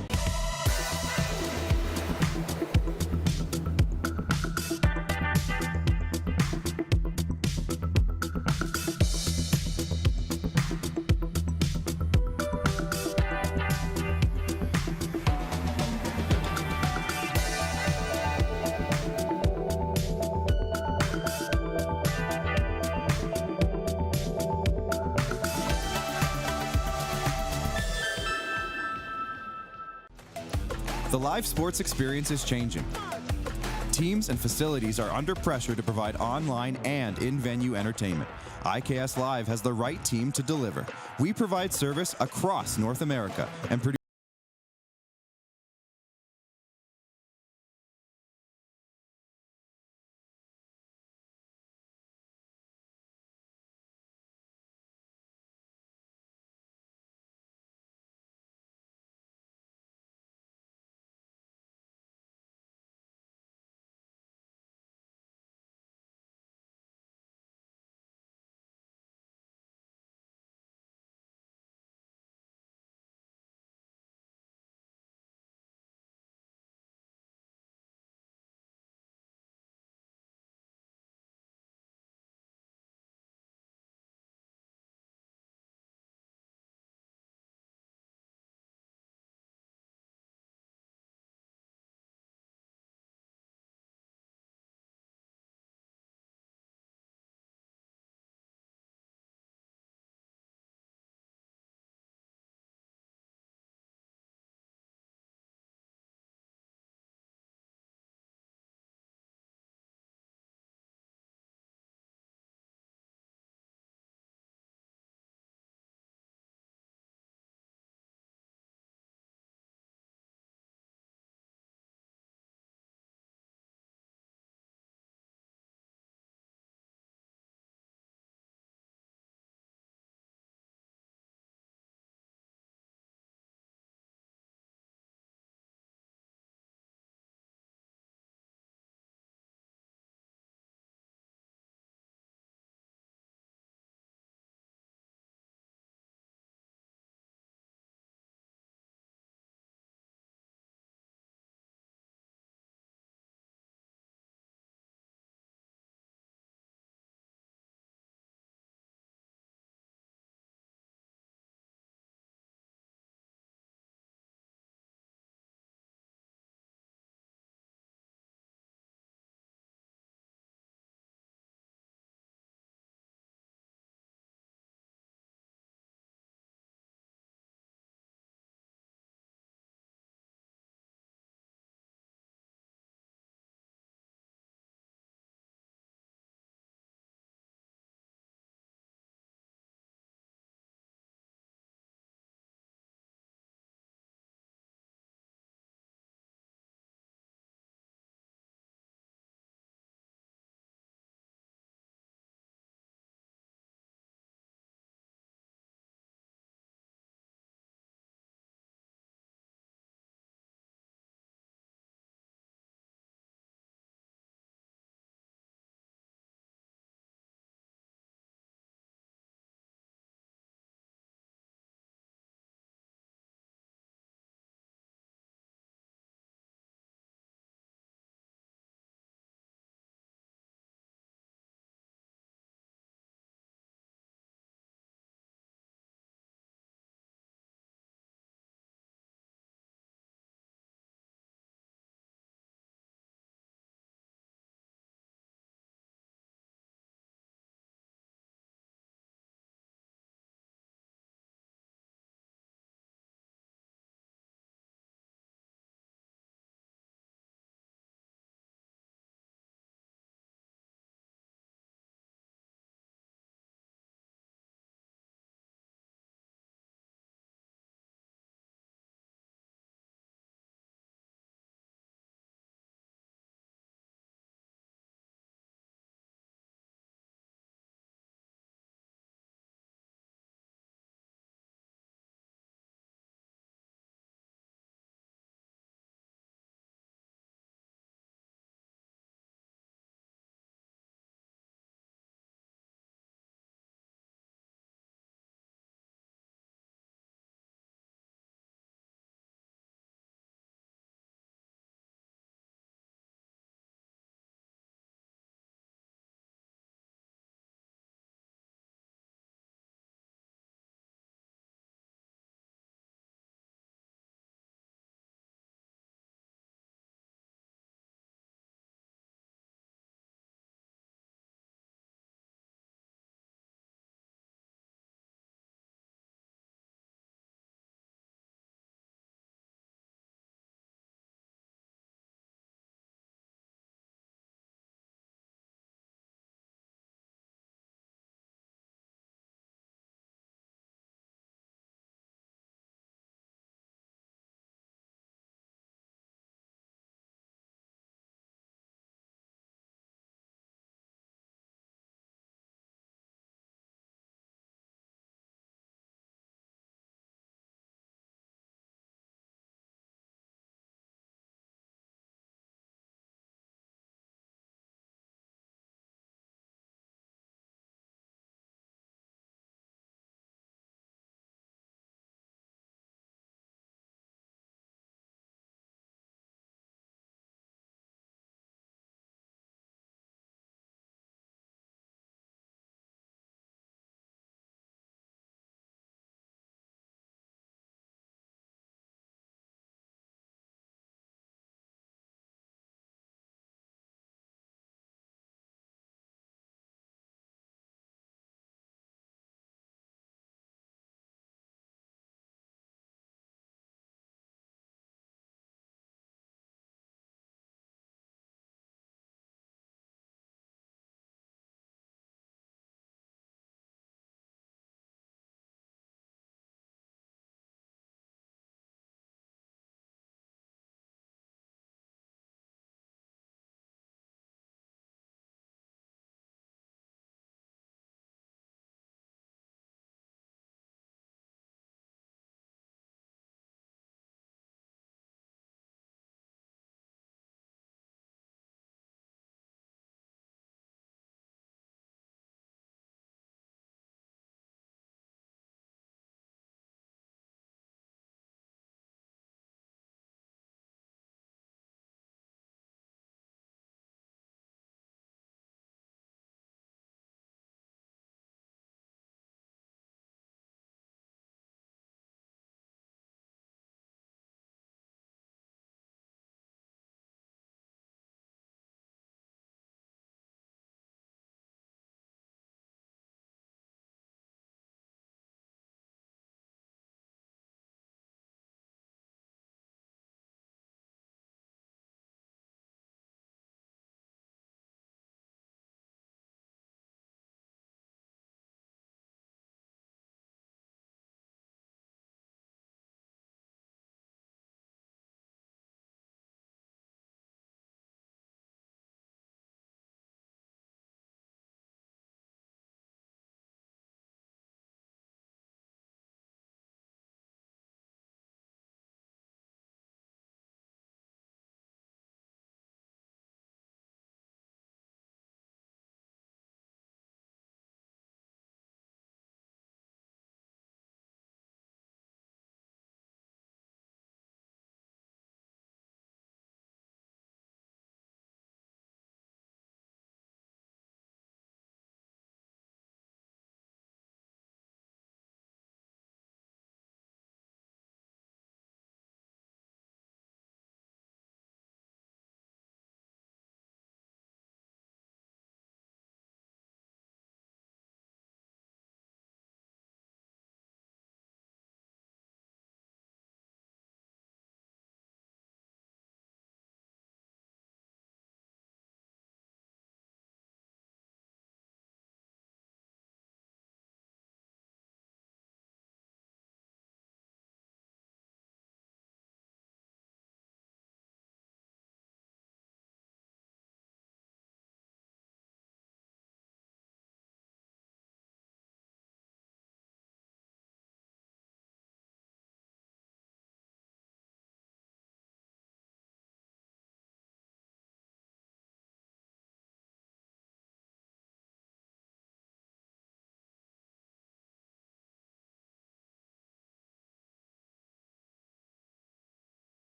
The live sports experience is changing. Teams and facilities are under pressure to provide online and in-venue entertainment. IKS Live has the right team to deliver. We provide service across North America and produce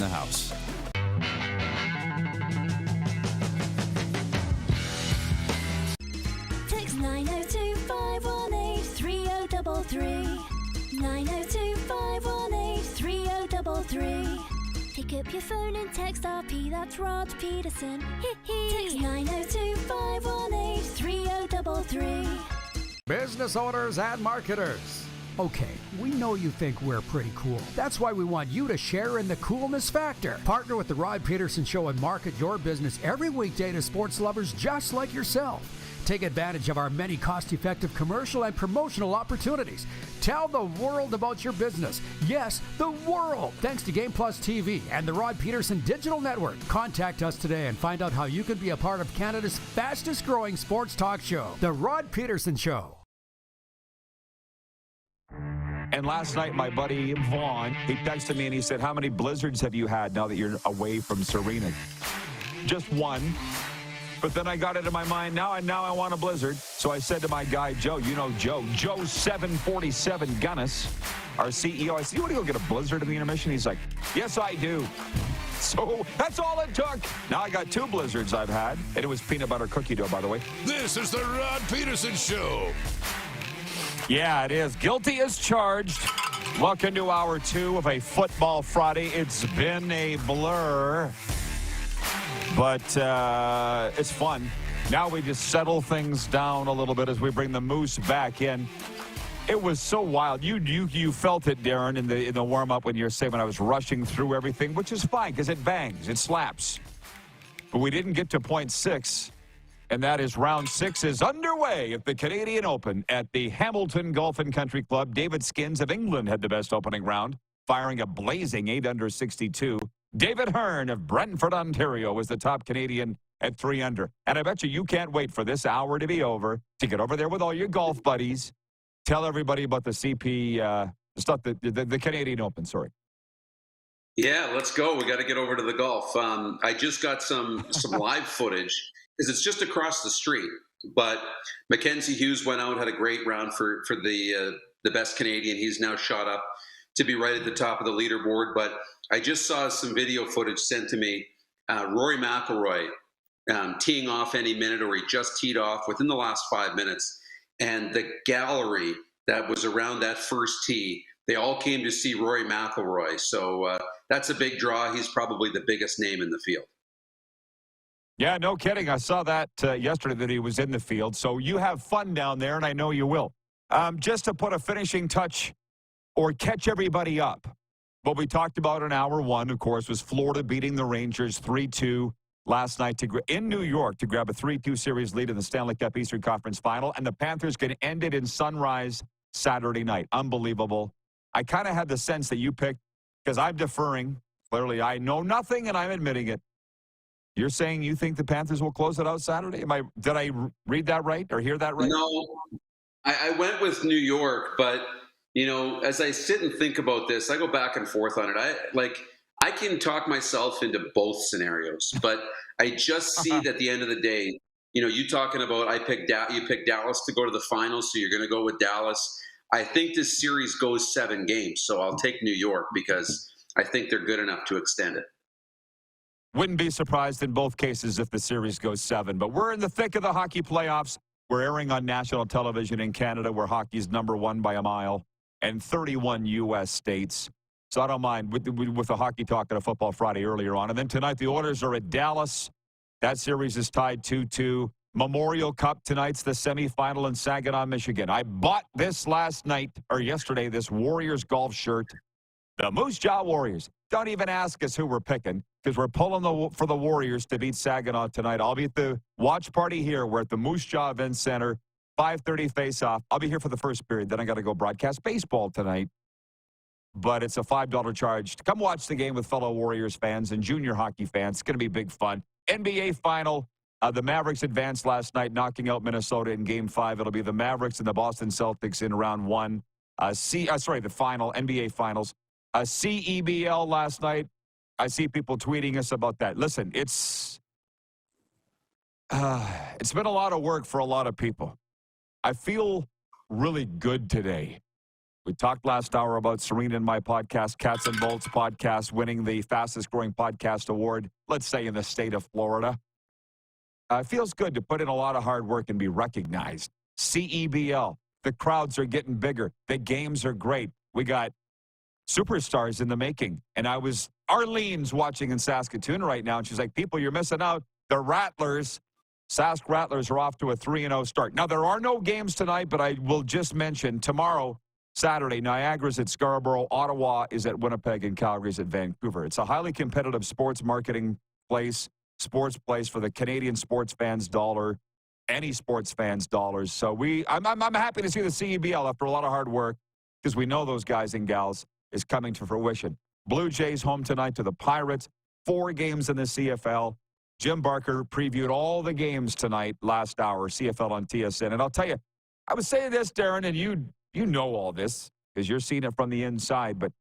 the house. Text 902-518-3033. 902-518-3033. Pick up your phone and text RP, that's Rod Pedersen. Text 902-518-3033. Business owners and marketers. Okay, we know you think we're pretty cool. That's why we want you to share in the coolness factor. Partner with the Rod Pedersen Show and market your business every weekday to sports lovers just like yourself. Take advantage of our many cost-effective commercial and promotional opportunities. Tell the world about your business. Yes, the world. Thanks to Game Plus TV and the Rod Pedersen Digital Network. Contact us today and find out how you can be a part of Canada's fastest-growing sports talk show, The Rod Pedersen Show. And last night, my buddy Vaughn, he texted me and he said, how many blizzards have you had now that you're away from Serena? Just one. But then I got it in my mind, now I want a blizzard. So I said to my guy, Joe, you know Joe 747 Gunnis, our CEO, I said, you want to go get a blizzard in the intermission? He's like, yes, I do. So that's all it took. Now I got 2 blizzards I've had, and it was peanut butter cookie dough, by the way. This is the Rod Pedersen Show. Yeah, it is. Guilty as charged. Welcome to hour 2 of a Football Friday. It's been a blur, but it's fun. Now we just settle things down a little bit as we bring the Moose back in. It was so wild. You felt it, Darin, in the warm-up when you were saying when I was rushing through everything, which is fine because it bangs, it slaps. But we didn't get to point 6. And that is round 6 is underway at the Canadian Open at the Hamilton Golf and Country Club. David Skins of England had the best opening round, firing a blazing 8 under 62. David Hearn of Brentford, Ontario, was the top Canadian at 3 under. And I bet you can't wait for this hour to be over to get over there with all your golf buddies. Tell everybody about the CP stuff, the Canadian Open, sorry. Yeah, let's go. We got to get over to the golf. I just got some live footage. Because it's just across the street. But Mackenzie Hughes went out, had a great round for the best Canadian. He's now shot up to be right at the top of the leaderboard. But I just saw some video footage sent to me. Rory McIlroy teeing off any minute, or he just teed off within the last 5 minutes. And the gallery that was around that first tee, they all came to see Rory McIlroy. So that's a big draw. He's probably the biggest name in the field. Yeah, no kidding. I saw that yesterday that he was in the field. So you have fun down there, and I know you will. Just to put a finishing touch or catch everybody up, what we talked about in hour 1, of course, was Florida beating the Rangers 3-2 last night in New York to grab a 3-2 series lead in the Stanley Cup Eastern Conference Final, and the Panthers can end it in Sunrise Saturday night. Unbelievable. I kind of had the sense that you picked, because I'm deferring. Clearly, I know nothing, and I'm admitting it. You're saying you think the Panthers will close it out Saturday? Did I read that right or hear that right? No, I went with New York, but as I sit and think about this, I go back and forth on it. I can talk myself into both scenarios, but I just see that at the end of the day, you talking about you picked Dallas to go to the finals, so you're going to go with Dallas. I think this series goes 7 games, so I'll take New York because I think they're good enough to extend it. Wouldn't be surprised in both cases if the series goes 7. But we're in the thick of the hockey playoffs. We're airing on national television in Canada, where hockey's #1 by a mile, and 31 U.S. states. So I don't mind with the hockey talk at a Football Friday earlier on. And then tonight the Oilers are at Dallas. That series is tied 2-2. Memorial Cup tonight's the semifinal in Saginaw, Michigan. I bought this yesterday, this Warriors golf shirt. The Moose Jaw Warriors. Don't even ask us who we're picking, because we're pulling for the Warriors to beat Saginaw tonight. I'll be at the watch party here. We're at the Moose Jaw Event Center, 5:30 face-off. I'll be here for the first period. Then I got to go broadcast baseball tonight. But it's a $5 charge to come watch the game with fellow Warriors fans and junior hockey fans. It's going to be big fun. NBA Final. The Mavericks advanced last night, knocking out Minnesota in Game 5. It'll be the Mavericks and the Boston Celtics in round 1. The final, NBA Finals. CEBL last night. I see people tweeting us about that. Listen, it's been a lot of work for a lot of people. I feel really good today. We talked last hour about Serena and my podcast, Cats and Bolts podcast, winning the fastest growing podcast award, let's say in the state of Florida. It feels good to put in a lot of hard work and be recognized. CEBL, the crowds are getting bigger. The games are great. We got superstars in the making. And Arlene's watching in Saskatoon right now, and she's like, people, you're missing out. The Rattlers, Sask Rattlers are off to a 3-0 start. Now, there are no games tonight, but I will just mention tomorrow, Saturday, Niagara's at Scarborough, Ottawa is at Winnipeg, and Calgary's at Vancouver. It's a highly competitive sports marketing place, sports place for the Canadian sports fans' dollar, any sports fans' dollars. So I'm happy to see the CEBL after a lot of hard work, because we know those guys and gals is coming to fruition. Blue Jays home tonight to the Pirates. 4 games in the CFL. Jim Barker previewed all the games tonight, last hour, CFL on TSN. And I'll tell you, I was saying this, Darin, and you know all this because you're seeing it from the inside, but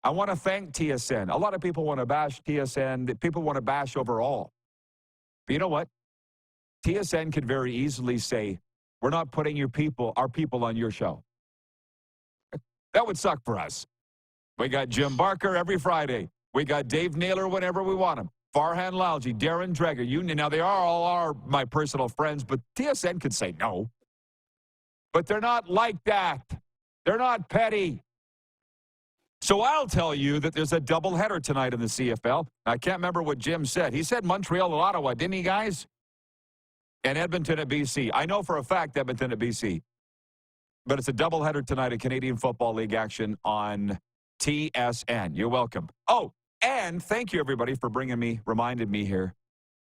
I want to thank TSN. A lot of people want to bash TSN. People want to bash overall. But you know what? TSN could very easily say, we're not putting our people on your show. That would suck for us. We got Jim Barker every Friday. We got Dave Naylor whenever we want him. Farhan Lalji, Darren Dreger. Now, they all are my personal friends, but TSN could say no. But they're not like that. They're not petty. So I'll tell you that there's a doubleheader tonight in the CFL. I can't remember what Jim said. He said Montreal and Ottawa, didn't he, guys? And Edmonton at BC. I know for a fact Edmonton at BC. But it's a doubleheader tonight at Canadian Football League action on TSN. You're welcome. Oh, and thank you, everybody, for reminded me here.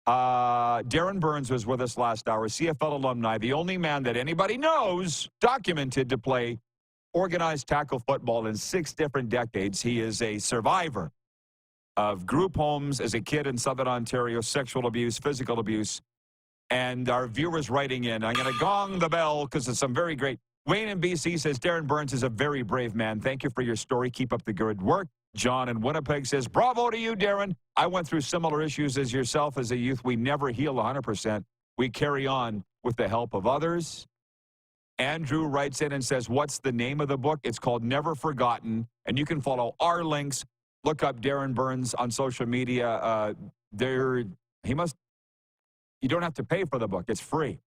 Darin Burns was with us last hour, CFL alumni, the only man that anybody knows documented to play organized tackle football in 6 different decades. He is a survivor of group homes as a kid in Southern Ontario, sexual abuse, physical abuse. And our viewers writing in, I'm going to gong the bell because it's some very great. Wayne in BC says, Darin Burns is a very brave man. Thank you for your story. Keep up the good work. John in Winnipeg says, bravo to you, Darin. I went through similar issues as yourself as a youth. We never heal 100%. We carry on with the help of others. Andrew writes in and says, what's the name of the book? It's called Never Forgotten. And you can follow our links. Look up Darin Burns on social media. You don't have to pay for the book. It's free.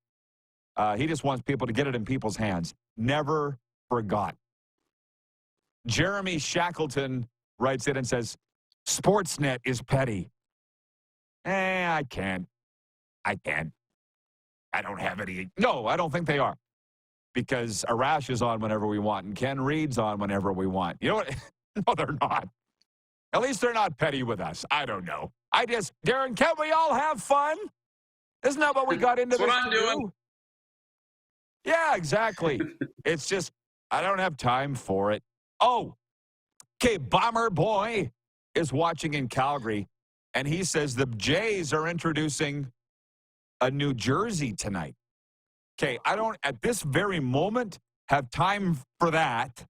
He just wants people to get it in people's hands. Never Forgotten. Jeremy Shackleton writes in and says, Sportsnet is petty. I can't. I don't have any. No, I don't think they are. Because Arash is on whenever we want, and Ken Reed's on whenever we want. You know what? No, they're not. At least they're not petty with us. I don't know. Darin, can't we all have fun? Isn't that what we got into this That's what I'm doing. Do? Yeah, exactly. It's just, I don't have time for it. Oh, okay, Bomber Boy is watching in Calgary, and he says the Jays are introducing a new jersey tonight. Okay, I don't, at this very moment, have time for that,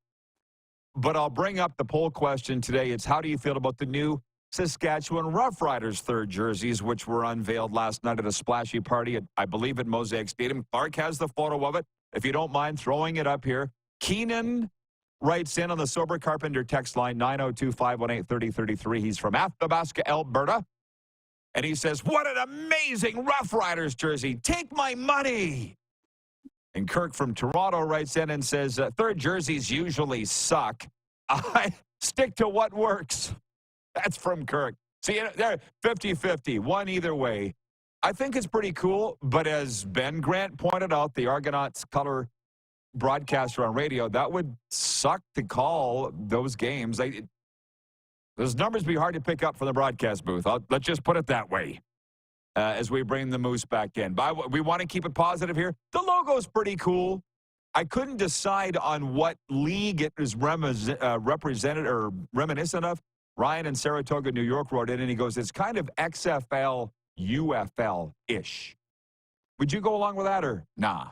but I'll bring up the poll question today. It's how do you feel about the new Saskatchewan Roughriders third jerseys, which were unveiled last night at a splashy party, I believe, at Mosaic Stadium. Clark has the photo of it. If you don't mind throwing it up here. Keenan writes in on the Sober Carpenter text line, 902-518-3033. He's from Athabasca, Alberta. And he says, what an amazing Roughriders jersey. Take my money. And Kirk from Toronto writes in and says, third jerseys usually suck. I stick to what works. That's from Kirk. See, they're 50-50, one either way. I think it's pretty cool, but as Ben Grant pointed out, the Argonauts color broadcaster on radio, that would suck to call those games. Those numbers be hard to pick up from the broadcast booth. Let's just put it that way as we bring the Moose back in. But we want to keep it positive here. The logo's pretty cool. I couldn't decide on what league it is represented or reminiscent of. Ryan in Saratoga, New York wrote in, and he goes, it's kind of XFL, UFL-ish. Would you go along with that or nah?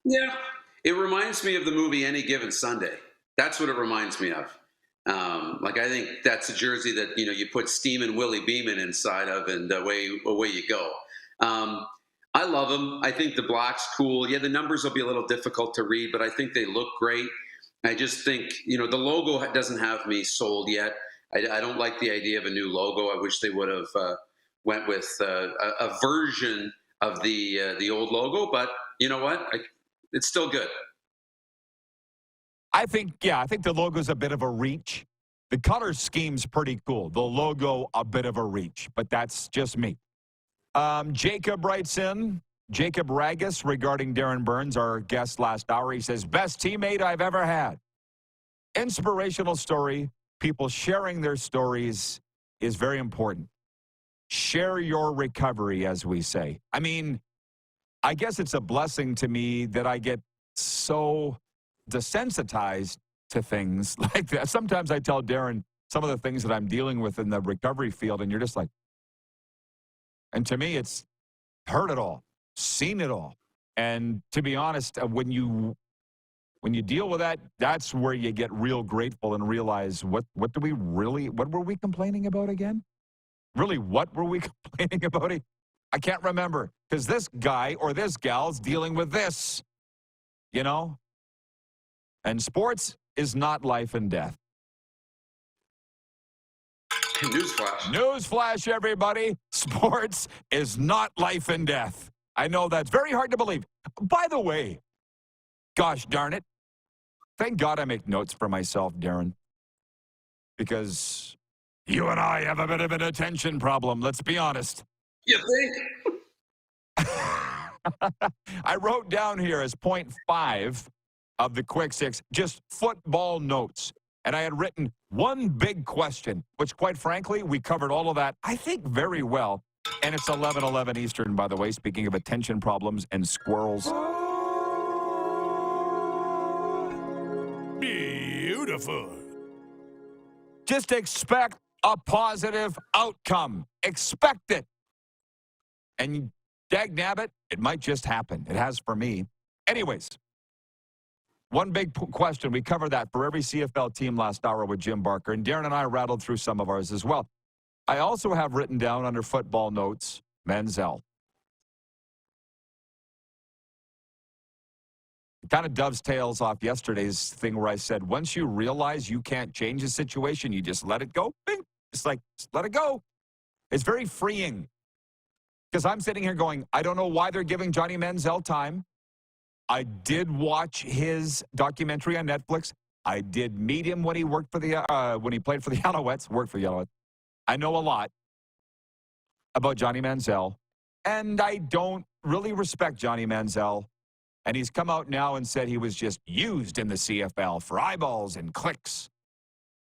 Yeah. It reminds me of the movie Any Given Sunday. That's what it reminds me of. I think that's a jersey that, you put Steamin' Willie Beeman inside of, and away you go. I love them. I think the black's cool. Yeah, the numbers will be a little difficult to read, but I think they look great. I just think, the logo doesn't have me sold yet. I don't like the idea of a new logo. I wish they would have went with a version of the old logo, but you know what? It's still good. I think the logo's a bit of a reach. The color scheme's pretty cool. The logo, a bit of a reach, but that's just me. Jacob writes in, Jacob Ragus, regarding Darin Burns, our guest last hour. He says, best teammate I've ever had. Inspirational story. People sharing their stories is very important. Share your recovery, as we say. I mean, I guess it's a blessing to me that I get so desensitized to things like that. Sometimes I tell Darin some of the things that I'm dealing with in the recovery field, and you're just like, and to me, it's heard it all, seen it all. And to be honest, when you deal with that, that's where you get real grateful and realize what were we complaining about again? Really, what were we complaining about? I can't remember, because this guy or this gal's dealing with this, And sports is not life and death. Newsflash. Newsflash, everybody. Sports is not life and death. I know that's very hard to believe. By the way, gosh darn it, thank God I make notes for myself, Darin, because you and I have a bit of an attention problem, let's be honest. You think? I wrote down here as point 5 of the quick 6, just football notes. And I had written one big question, which quite frankly, we covered all of that, I think, very well. And it's 11:11 Eastern, by the way, speaking of attention problems and squirrels. Beautiful. Just expect a positive outcome. Expect it. And dagnabbit, it might just happen. It has for me. Anyways, one big question. We covered that for every CFL team last hour with Jim Barker, and Darin and I rattled through some of ours as well. I also have written down under football notes, Manziel. It kind of dovetails off yesterday's thing where I said, once you realize you can't change a situation, you just let it go. Bing. Just let it go. It's very freeing. Because I'm sitting here going, I don't know why they're giving Johnny Manziel time. I did watch his documentary on Netflix. I did meet him when he worked for when he played for the Alouettes, worked for the Alouettes. I know a lot about Johnny Manziel, and I don't really respect Johnny Manziel. And he's come out now and said he was just used in the CFL for eyeballs and clicks.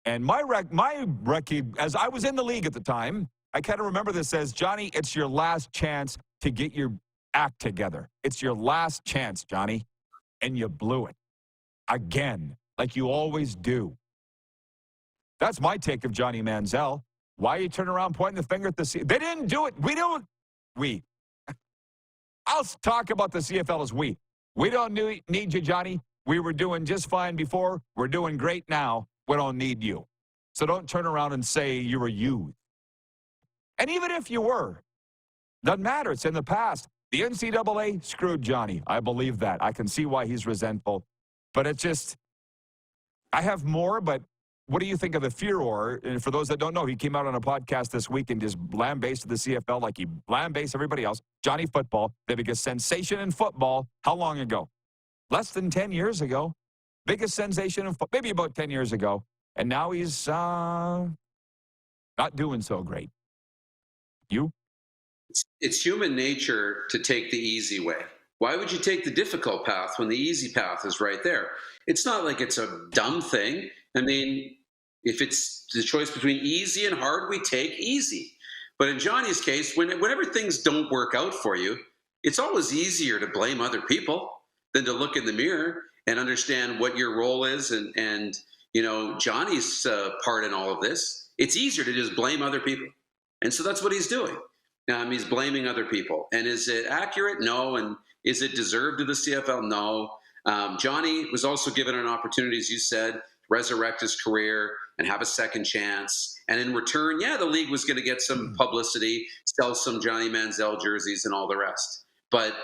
And my record, as I was in the league at the time, I kind of remember this as, Johnny, it's your last chance to get your act together. It's your last chance, Johnny. And you blew it. Again, like you always do. That's my take of Johnny Manziel. Why are you turning around pointing the finger at the CFL? They didn't do it. We don't. We. I'll talk about the CFL as we. We don't need you, Johnny. We were doing just fine before. We're doing great now. We don't need you. So don't turn around and say you're a youth. And even if you were, doesn't matter. It's in the past. The NCAA screwed Johnny. I believe that. I can see why he's resentful. But it's just, I have more, but what do you think of the furor? And for those that don't know, he came out on a podcast this week and just lambasted the CFL like he lambasted everybody else. Johnny Football, the biggest sensation in football. How long ago? Less than 10 years ago. Biggest sensation in football, maybe about 10 years ago. And now he's not doing so great. You? It's human nature to take the easy way. Why would you take the difficult path when the easy path is right there? It's not like it's a dumb thing. I mean, if it's the choice between easy and hard, we take easy. But in Johnny's case, whenever things don't work out for you, it's always easier to blame other people than to look in the mirror and understand what your role is and Johnny's part in all of this. It's easier to just blame other people. And so that's what he's doing. He's blaming other people. And is it accurate? No. And is it deserved of the CFL? No. Johnny was also given an opportunity, as you said, resurrect his career and have a second chance. And in return, the league was going to get some publicity, sell some Johnny Manziel jerseys and all the rest. But,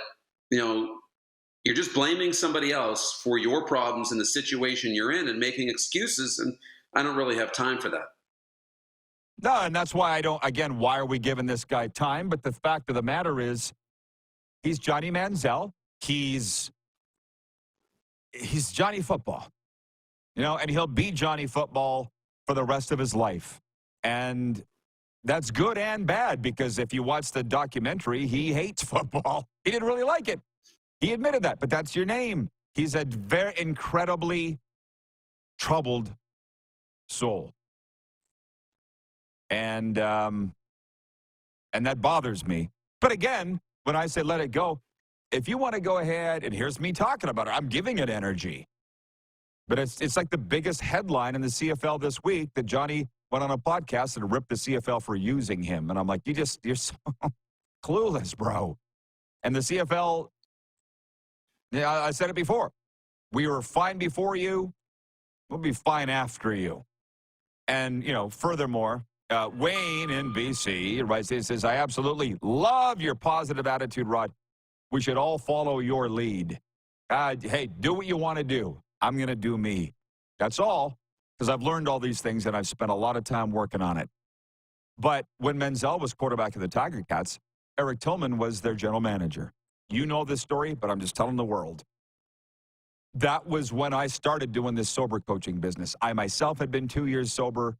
You're just blaming somebody else for your problems in the situation you're in and making excuses, and I don't really have time for that. No, and that's why I don't, again, why are we giving this guy time? But the fact of the matter is, he's Johnny Manziel. He's Johnny Football, and he'll be Johnny Football for the rest of his life. And that's good and bad, because if you watch the documentary, he hates football. He didn't really like it. He admitted that, but that's your name. He's a very incredibly troubled soul. And that bothers me. But again, when I say let it go, if you want to go ahead, and here's me talking about it, I'm giving it energy. But it's like the biggest headline in the CFL this week that Johnny went on a podcast and ripped the CFL for using him. And I'm like, you're so clueless, bro. And the CFL, I said it before, we were fine before you, we'll be fine after you. And, furthermore, Wayne in BC writes, he says, I absolutely love your positive attitude, Rod. We should all follow your lead. Hey, do what you want to do. I'm going to do me. That's all, because I've learned all these things, and I've spent a lot of time working on it. But when Manziel was quarterback of the Tiger Cats, Eric Tillman was their general manager. You know this story, but I'm just telling the world. That was when I started doing this sober coaching business. I myself had been 2 years sober.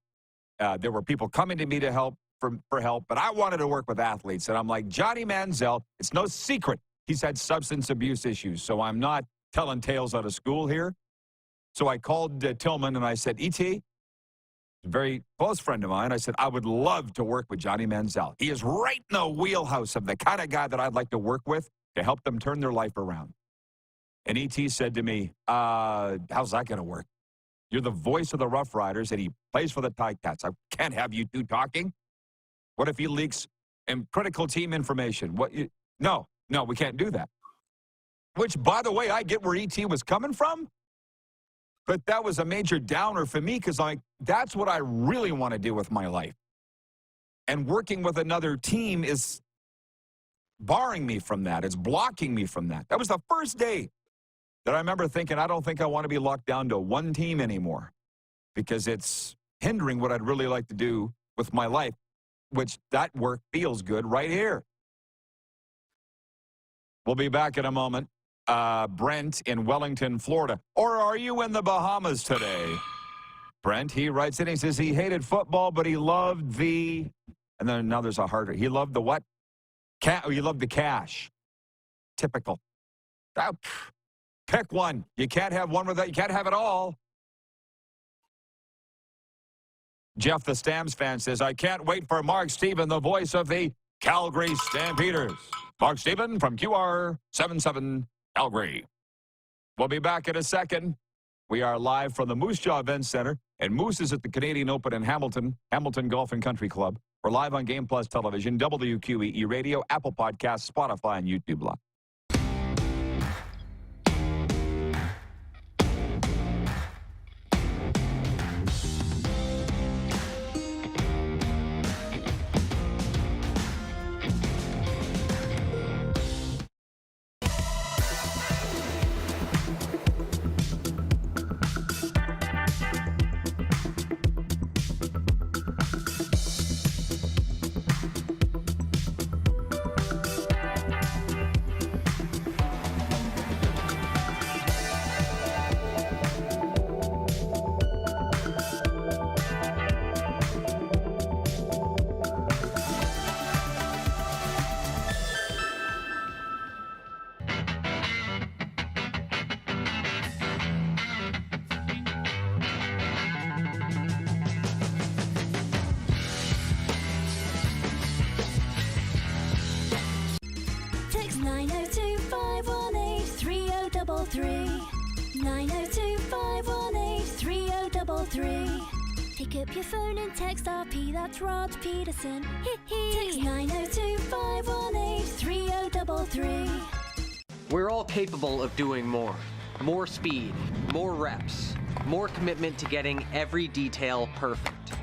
There were people coming to me to help for help, but I wanted to work with athletes. And I'm like, Johnny Manziel, it's no secret he's had substance abuse issues, so I'm not telling tales out of school here. So I called Tillman and I said, E.T., a very close friend of mine, I said, I would love to work with Johnny Manziel. He is right in the wheelhouse of the kind of guy that I'd like to work with to help them turn their life around. And E.T. said to me, how's that going to work? You're the voice of the Rough Riders, and he plays for the Ticats. I can't have you two talking. What if he leaks critical team information? No, we can't do that. Which, by the way, I get where E.T. was coming from, but that was a major downer for me, because that's what I really want to do with my life. And working with another team is barring me from that. It's blocking me from that. That was the first day that I remember thinking, I don't think I want to be locked down to one team anymore, because it's hindering what I'd really like to do with my life, which that work feels good right here. We'll be back in a moment. Brent in Wellington, Florida. Or are you in the Bahamas today? Brent, he writes in, he says he hated football, but he loved and then now there's a harder, he loved the what? He loved the cash. Typical. Pick one. You can't have one without, you can't have it all. Jeff, the Stamps fan, says, I can't wait for Mark Stephen, the voice of the Calgary Stampeders. Mark Stephen from QR77 Calgary. We'll be back in a second. We are live from the Moose Jaw Event Center, and Moose is at the Canadian Open in Hamilton Golf and Country Club. We're live on Game Plus Television, WQEE Radio, Apple Podcasts, Spotify, and YouTube Live. Text 902-518-3033. 902-518-3033. Pick up your phone and text RP, that's Rod Pedersen. Text 902-518-3033. We're all capable of doing more. More speed, more reps, more commitment to getting every detail perfect.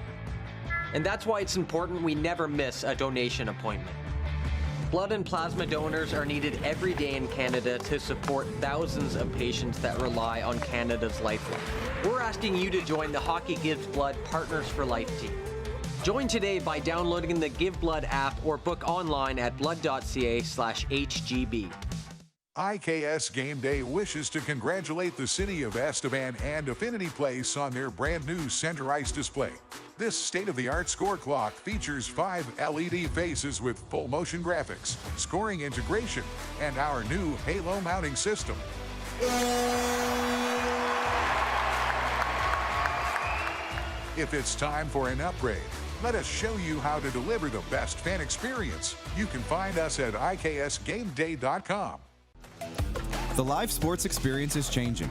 And that's why it's important we never miss a donation appointment. Blood and plasma donors are needed every day in Canada to support thousands of patients that rely on Canada's lifeline. We're asking you to join the Hockey Gives Blood Partners for Life team. Join today by downloading the Give Blood app or book online at blood.ca/HGB. IKS Game Day wishes to congratulate the city of Estevan and Affinity Place on their brand new center ice display. This state-of-the-art score clock features 5 LED faces with full motion graphics, scoring integration, and our new Halo mounting system. If it's time for an upgrade, let us show you how to deliver the best fan experience. You can find us at IKSGameDay.com. The live sports experience is changing.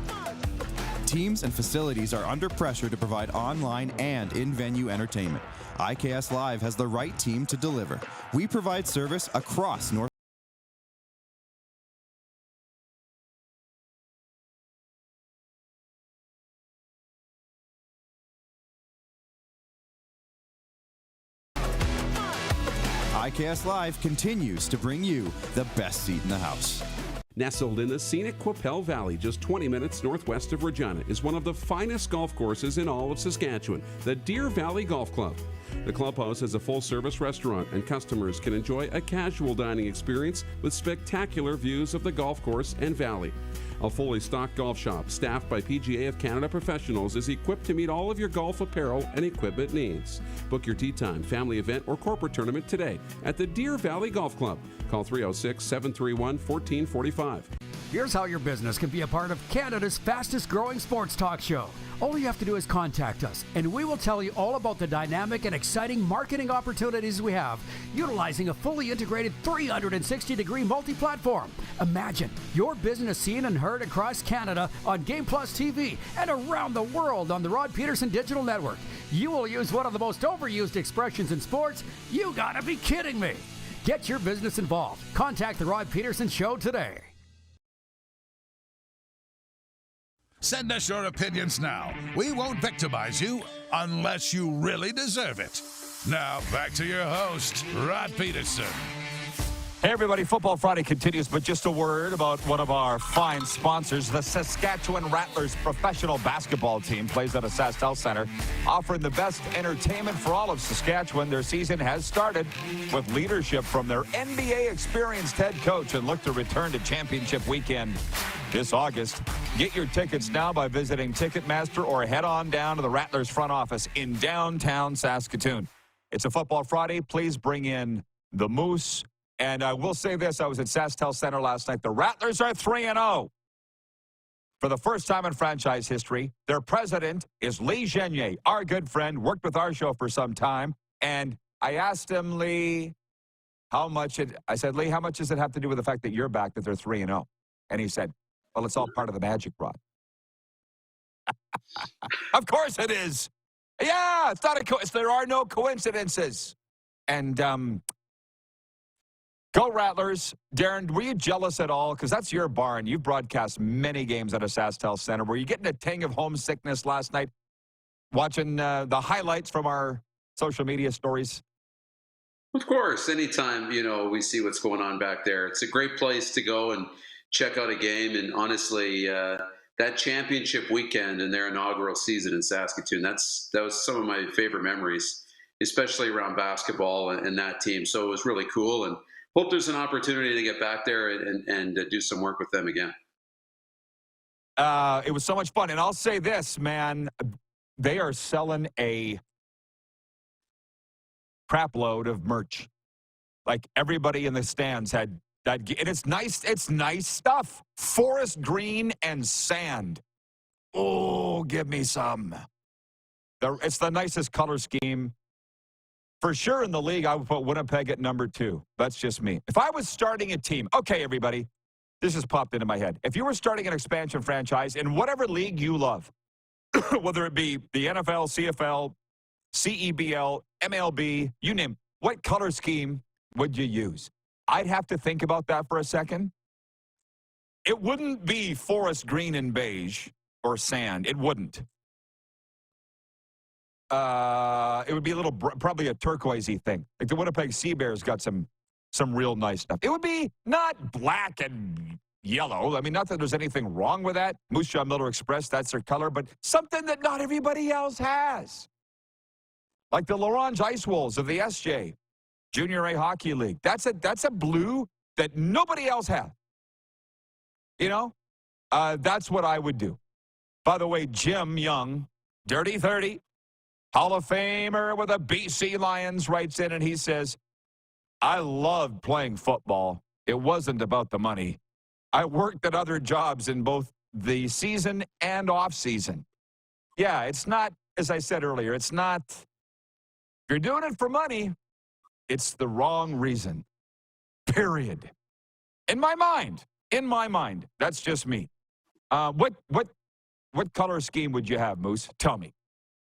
Teams and facilities are under pressure to provide online and in-venue entertainment. IKS Live has the right team to deliver. We provide service across North. IKS Live continues to bring you the best seat in the house. Nestled in the scenic Qu'Appelle Valley, just 20 minutes northwest of Regina, is one of the finest golf courses in all of Saskatchewan, the Deer Valley Golf Club. The clubhouse has a full-service restaurant, and customers can enjoy a casual dining experience with spectacular views of the golf course and valley. A fully stocked golf shop, staffed by PGA of Canada professionals, is equipped to meet all of your golf apparel and equipment needs. Book your tee time, family event, or corporate tournament today at the Deer Valley Golf Club. Call 306-731-1445. Here's how your business can be a part of Canada's fastest growing sports talk show. All you have to do is contact us, and we will tell you all about the dynamic and exciting marketing opportunities we have, utilizing a fully integrated 360-degree multi-platform. Imagine your business seen and heard across Canada on Game Plus TV and around the world on the Rod Pedersen Digital Network. You will use one of the most overused expressions in sports. You gotta be kidding me. Get your business involved. Contact the Rod Pedersen Show today. Send us your opinions now. We won't victimize you unless you really deserve it. Now, back to your host, Rod Pedersen. Hey, everybody. Football Friday continues, but just a word about one of our fine sponsors. The Saskatchewan Rattlers professional basketball team plays at a SaskTel Center, offering the best entertainment for all of Saskatchewan. Their season has started with leadership from their NBA-experienced head coach and look to return to championship weekend this August. Get your tickets now by visiting Ticketmaster or head on down to the Rattlers front office in downtown Saskatoon. It's a Football Friday. Please bring in the Moose. And I will say this, I was at SaskTel Center last night. The Rattlers are 3-0. For the first time in franchise history, their president is Lee Genier, our good friend, worked with our show for some time. And I asked him, Lee, I said, Lee, how much does it have to do with the fact that you're back, that they're 3-0? And he said, well, it's all part of the magic, Rod. Of course it is. Yeah, it's not there are no coincidences. And, go Rattlers. Darin, were you jealous at all? Because that's your barn. You've broadcast many games at a SaskTel Center. Were you getting a tang of homesickness last night watching the highlights from our social media stories? Of course. Anytime, we see what's going on back there. It's a great place to go and check out a game. And honestly, that championship weekend and their inaugural season in Saskatoon, that was some of my favorite memories, especially around basketball and that team. So it was really cool. And hope there's an opportunity to get back there and do some work with them again. It was so much fun. And I'll say this, man, they are selling a crap load of merch. Like everybody in the stands had that. And it's nice stuff. Forest green and sand. Oh, give me some. It's the nicest color scheme. For sure in the league, I would put Winnipeg at number 2. That's just me. If I was starting a team, okay, everybody, this just popped into my head. If you were starting an expansion franchise in whatever league you love, whether it be the NFL, CFL, CEBL, MLB, you name it, what color scheme would you use? I'd have to think about that for a second. It wouldn't be forest green and beige or sand. It wouldn't. It would be a little, probably a turquoisey thing. Like the Winnipeg Sea Bears got some some real nice stuff. It would be not black and yellow. I mean, not that there's anything wrong with that. Moose Jaw Miller Express, that's their color, but something that not everybody else has. Like the L'Orange Ice Wolves of the SJ Junior A Hockey League. That's a blue that nobody else has. You know, that's what I would do. By the way, Jim Young, Dirty 30, Hall of Famer with the BC Lions, writes in and he says, I loved playing football. It wasn't about the money. I worked at other jobs in both the season and off season. Yeah, it's not, as I said earlier, it's not, if you're doing it for money, it's the wrong reason. Period. In my mind, that's just me. What color scheme would you have, Moose? Tell me.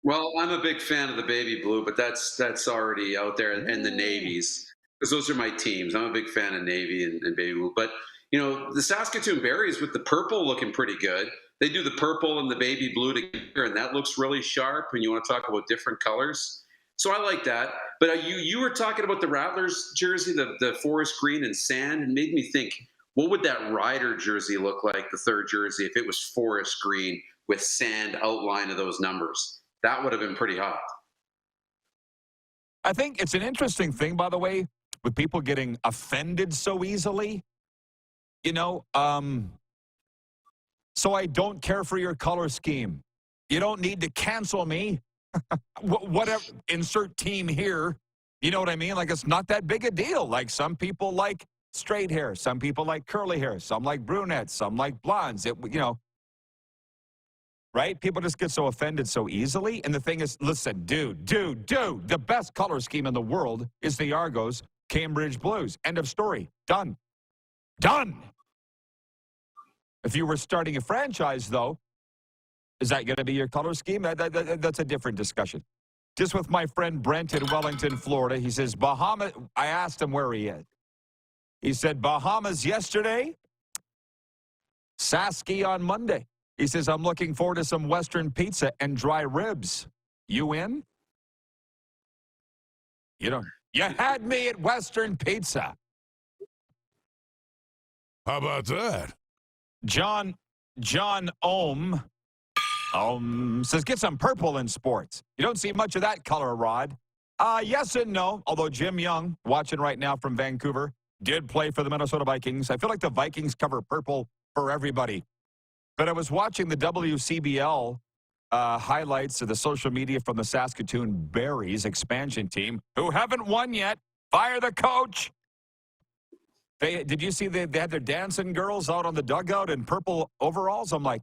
Well, I'm a big fan of the baby blue, but that's already out there, and the navies, because those are my teams. I'm a big fan of navy and baby blue. But, you know, the Saskatoon Berries with the purple looking pretty good. They do the purple and the baby blue together, and that looks really sharp, and you want to talk about different colors. So I like that. But you were talking about the Rattlers jersey, the forest green and sand, and made me think, what would that Rider jersey look like, the third jersey, if it was forest green with sand outline of those numbers? That would have been pretty hot. I think it's an interesting thing, by the way, with people getting offended so easily. You know, so I don't care for your color scheme. You don't need to cancel me. Whatever, insert team here. You know what I mean? Like, it's not that big a deal. Like, some people like straight hair. Some people like curly hair. Some like brunettes. Some like blondes. Right? People just get so offended so easily. And the thing is, listen, dude, the best color scheme in the world is the Argos Cambridge Blues. End of story. Done. If you were starting a franchise, though, is that going to be your color scheme? That's a different discussion. Just with my friend Brent in Wellington, Florida, he says, Bahamas. I asked him where he is. He said, Bahamas yesterday, Sasky on Monday. He says, I'm looking forward to some Western pizza and dry ribs. You in? You had me at Western Pizza. How about that? John Ohm says, get some purple in sports. You don't see much of that color, Rod. Yes and no, although Jim Young, watching right now from Vancouver, did play for the Minnesota Vikings. I feel like the Vikings cover purple for everybody. But I was watching the WCBL highlights of the social media from the Saskatoon Berries expansion team, who haven't won yet. Fire the coach. Did you see they had their dancing girls out on the dugout in purple overalls? I'm like,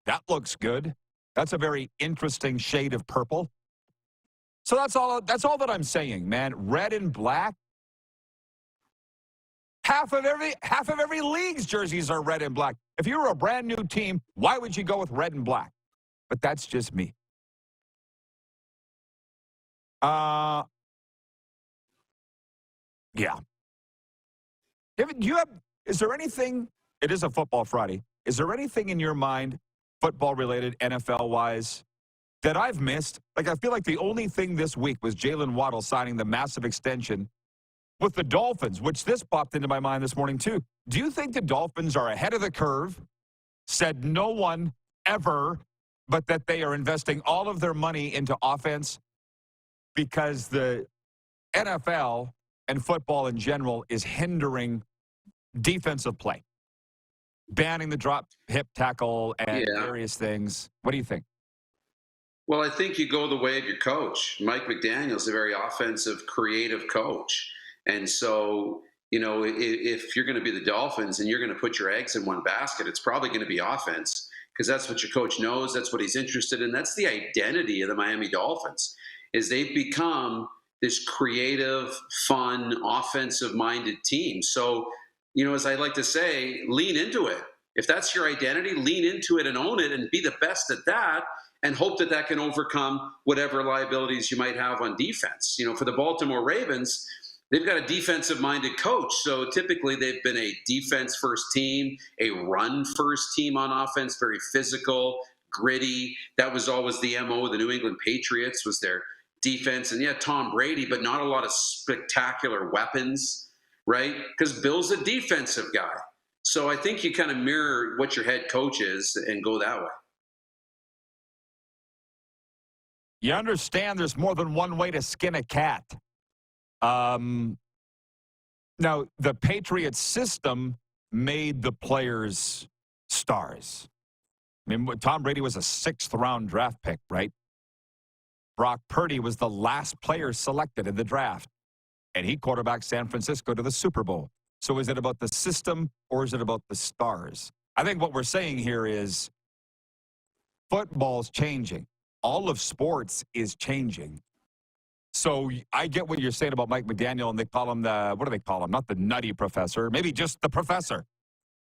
that looks good. That's a very interesting shade of purple. So that's all that I'm saying, man. Red and black. Half of every league's jerseys are red and black. If you were a brand new team, why would you go with red and black? But that's just me. Yeah. Is there anything, it is a football Friday, is there anything in your mind, football-related, NFL-wise, that I've missed? Like, I feel like the only thing this week was Jalen Waddle signing the massive extension with the Dolphins, which this popped into my mind this morning, too. Do you think the Dolphins are ahead of the curve? Said no one ever, but that they are investing all of their money into offense because the NFL and football in general is hindering defensive play, banning the drop hip tackle and various things. What do you think? Well, I think you go the way of your coach. Mike McDaniel's a very offensive, creative coach. And so, you know, if you're going to be the Dolphins and you're going to put your eggs in one basket, it's probably going to be offense, because that's what your coach knows. That's what he's interested in. That's the identity of the Miami Dolphins, is they've become this creative, fun, offensive-minded team. So, you know, as I like to say, lean into it. If that's your identity, lean into it and own it and be the best at that, and hope that that can overcome whatever liabilities you might have on defense. You know, for the Baltimore Ravens, they've got a defensive-minded coach, so typically they've been a defense-first team, a run-first team on offense, very physical, gritty. That was always the MO of the New England Patriots, was their defense. And, yeah, Tom Brady, but not a lot of spectacular weapons. right? Because Bill's a defensive guy. So I think you kind of mirror what your head coach is and go that way. You understand there's more than one way to skin a cat. Now, the Patriots system made the players stars. I mean, Tom Brady was a 6th-round draft pick, right? Brock Purdy was the last player selected in the draft, and he quarterbacked San Francisco to the Super Bowl. So is it about the system or is it about the stars? I think what we're saying here is football's changing. All of sports is changing. So I get what you're saying about Mike McDaniel, and they call him the, what do they call him? Not the nutty professor, maybe just the professor.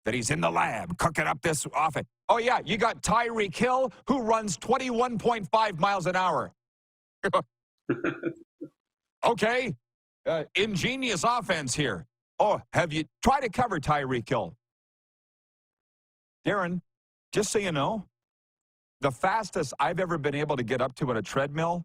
That he's in the lab cooking up this offense. Oh, yeah, you got Tyreek Hill, who runs 21.5 miles an hour. Okay, ingenious offense here. Oh, have you tried to cover Tyreek Hill? Darin, just so you know, the fastest I've ever been able to get up to in a treadmill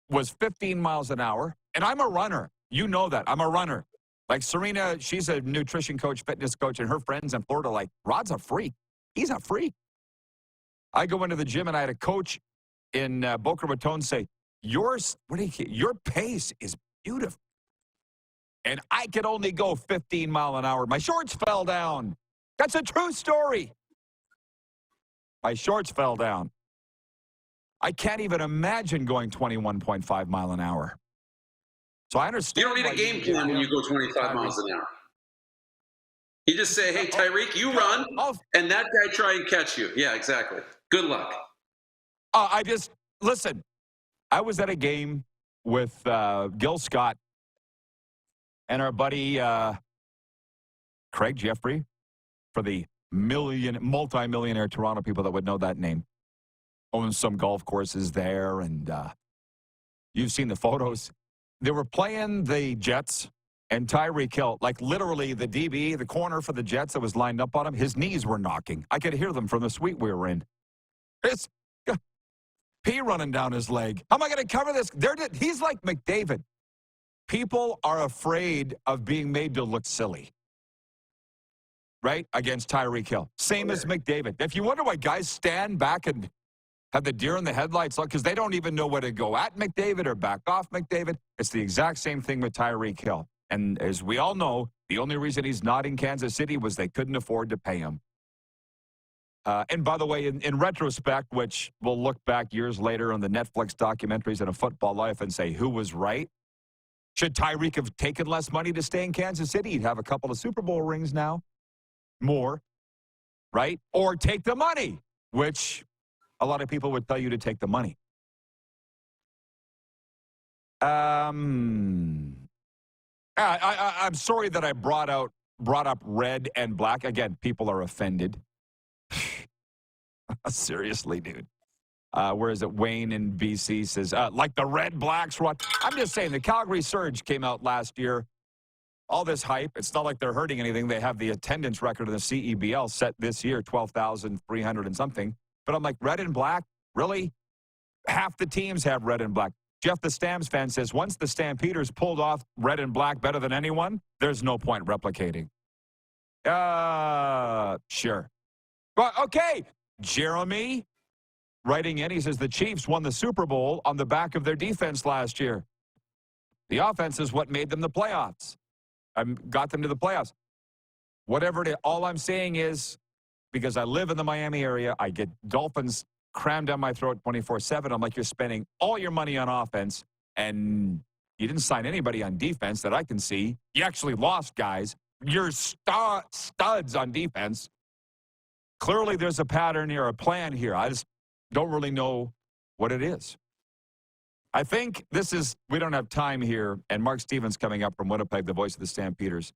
was 15 miles an hour. And I'm a runner. You know that. I'm a runner. Like Serena, she's a nutrition coach, fitness coach, and her friends in Florida like, Rod's a freak. He's a freak. I go into the gym, and I had a coach in Boca Raton say, your pace is beautiful. And I could only go 15 mile an hour. My shorts fell down. That's a true story. My shorts fell down. I can't even imagine going 21.5 mile an hour. So I understand. You don't need a game plan when you go 25 miles an hour. You just say, hey, Tyreek, you run, and that guy try and catch you. Yeah, exactly. Good luck. Listen, I was at a game with Gil Scott and our buddy Craig Jeffrey, for the multi-millionaire Toronto people that would know that name. Owns some golf courses there, and you've seen the photos. They were playing the Jets, and Tyreek Hill, like literally the DB, the corner for the Jets that was lined up on him, his knees were knocking. I could hear them from the suite we were in. It's pee running down his leg. How am I going to cover this? He's like McDavid. People are afraid of being made to look silly, right, against Tyreek Hill. Same as McDavid. If you wonder why guys stand back and have the deer in the headlights on, because they don't even know where to go at McDavid or back off McDavid, it's the exact same thing with Tyreek Hill. And as we all know, the only reason he's not in Kansas City was they couldn't afford to pay him. And by the way, in retrospect, which we'll look back years later on the Netflix documentaries in A Football Life and say, who was right? Should Tyreek have taken less money to stay in Kansas City? He'd have a couple of Super Bowl rings now. More, right? Or take the money, which a lot of people would tell you to take the money. I'm sorry that I brought up red and black. Again, people are offended. Seriously, dude. Where is it? Wayne in BC says, like the Red Blacks. What? I'm just saying, the Calgary Surge came out last year. All this hype. It's not like they're hurting anything. They have the attendance record of the CEBL set this year, 12,300 and something. But I'm like, red and black? Really? Half the teams have red and black. Jeff, the Stamps fan, says, once the Stampeders pulled off red and black better than anyone, there's no point replicating. Sure. Well, okay. Jeremy, writing in, he says, the Chiefs won the Super Bowl on the back of their defense last year. The offense is what made them the playoffs. Got them to the playoffs. Whatever it is, all I'm saying is, because I live in the Miami area, I get Dolphins crammed down my throat 24/7. I'm like, you're spending all your money on offense, and you didn't sign anybody on defense that I can see. You actually lost guys. You're studs on defense. Clearly, there's a pattern here, a plan here. I just don't really know what it is. I think this is, we don't have time here, and Mark Stevens coming up from Winnipeg, the voice of the Stampeders.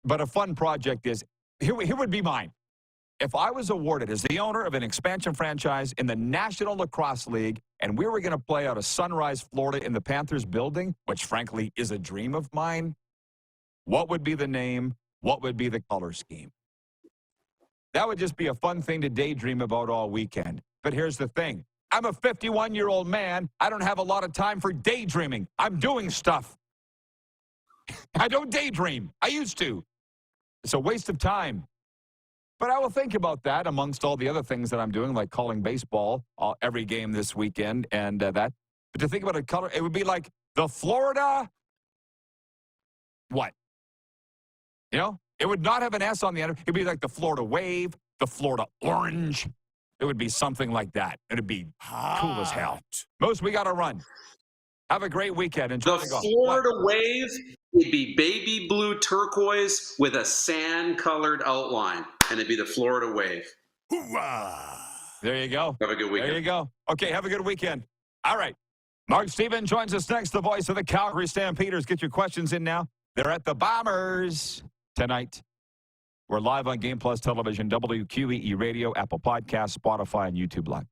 But a fun project is, here would be mine. If I was awarded as the owner of an expansion franchise in the National Lacrosse League, and we were going to play out of Sunrise, Florida in the Panthers building, which frankly is a dream of mine, what would be the name? What would be the color scheme? That would just be a fun thing to daydream about all weekend. But here's the thing. I'm a 51-year-old man. I don't have a lot of time for daydreaming. I'm doing stuff. I don't daydream. I used to. It's a waste of time. But I will think about that amongst all the other things that I'm doing, like calling baseball every game this weekend and that. But to think about it would be like the Florida, what? You know? It would not have an S on the end. It would be like the Florida Wave, the Florida Orange. It would be something like that. It would be cool as hell. Most, we got to run. Have a great weekend. Enjoy the Florida Wave would be baby blue turquoise with a sand-colored outline, and it'd be the Florida Wave. Hoorah! There you go. Have a good weekend. There you go. Okay, have a good weekend. All right. Mark Steven joins us next, the voice of the Calgary Stampeders. Get your questions in now. They're at the Bombers tonight. We're live on Game Plus Television, WQEE Radio, Apple Podcasts, Spotify, and YouTube Live.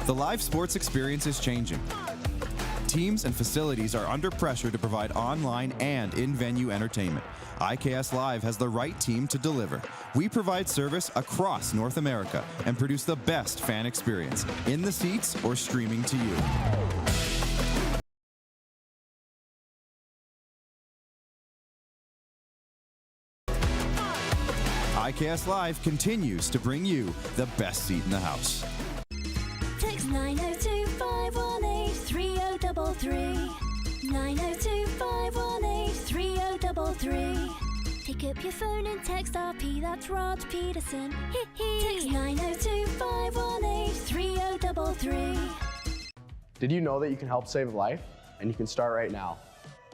The live sports experience is changing. Teams and facilities are under pressure to provide online and in-venue entertainment. IKS Live has the right team to deliver. We provide service across North America and produce the best fan experience, in the seats or streaming to you. IKS Live continues to bring you the best seat in the house. Text 902-518-3033. 902-518-3033. Pick up your phone and text RP, that's Rod Pedersen. Text 902-518-3033. Did you know that you can help save a life? And you can start right now.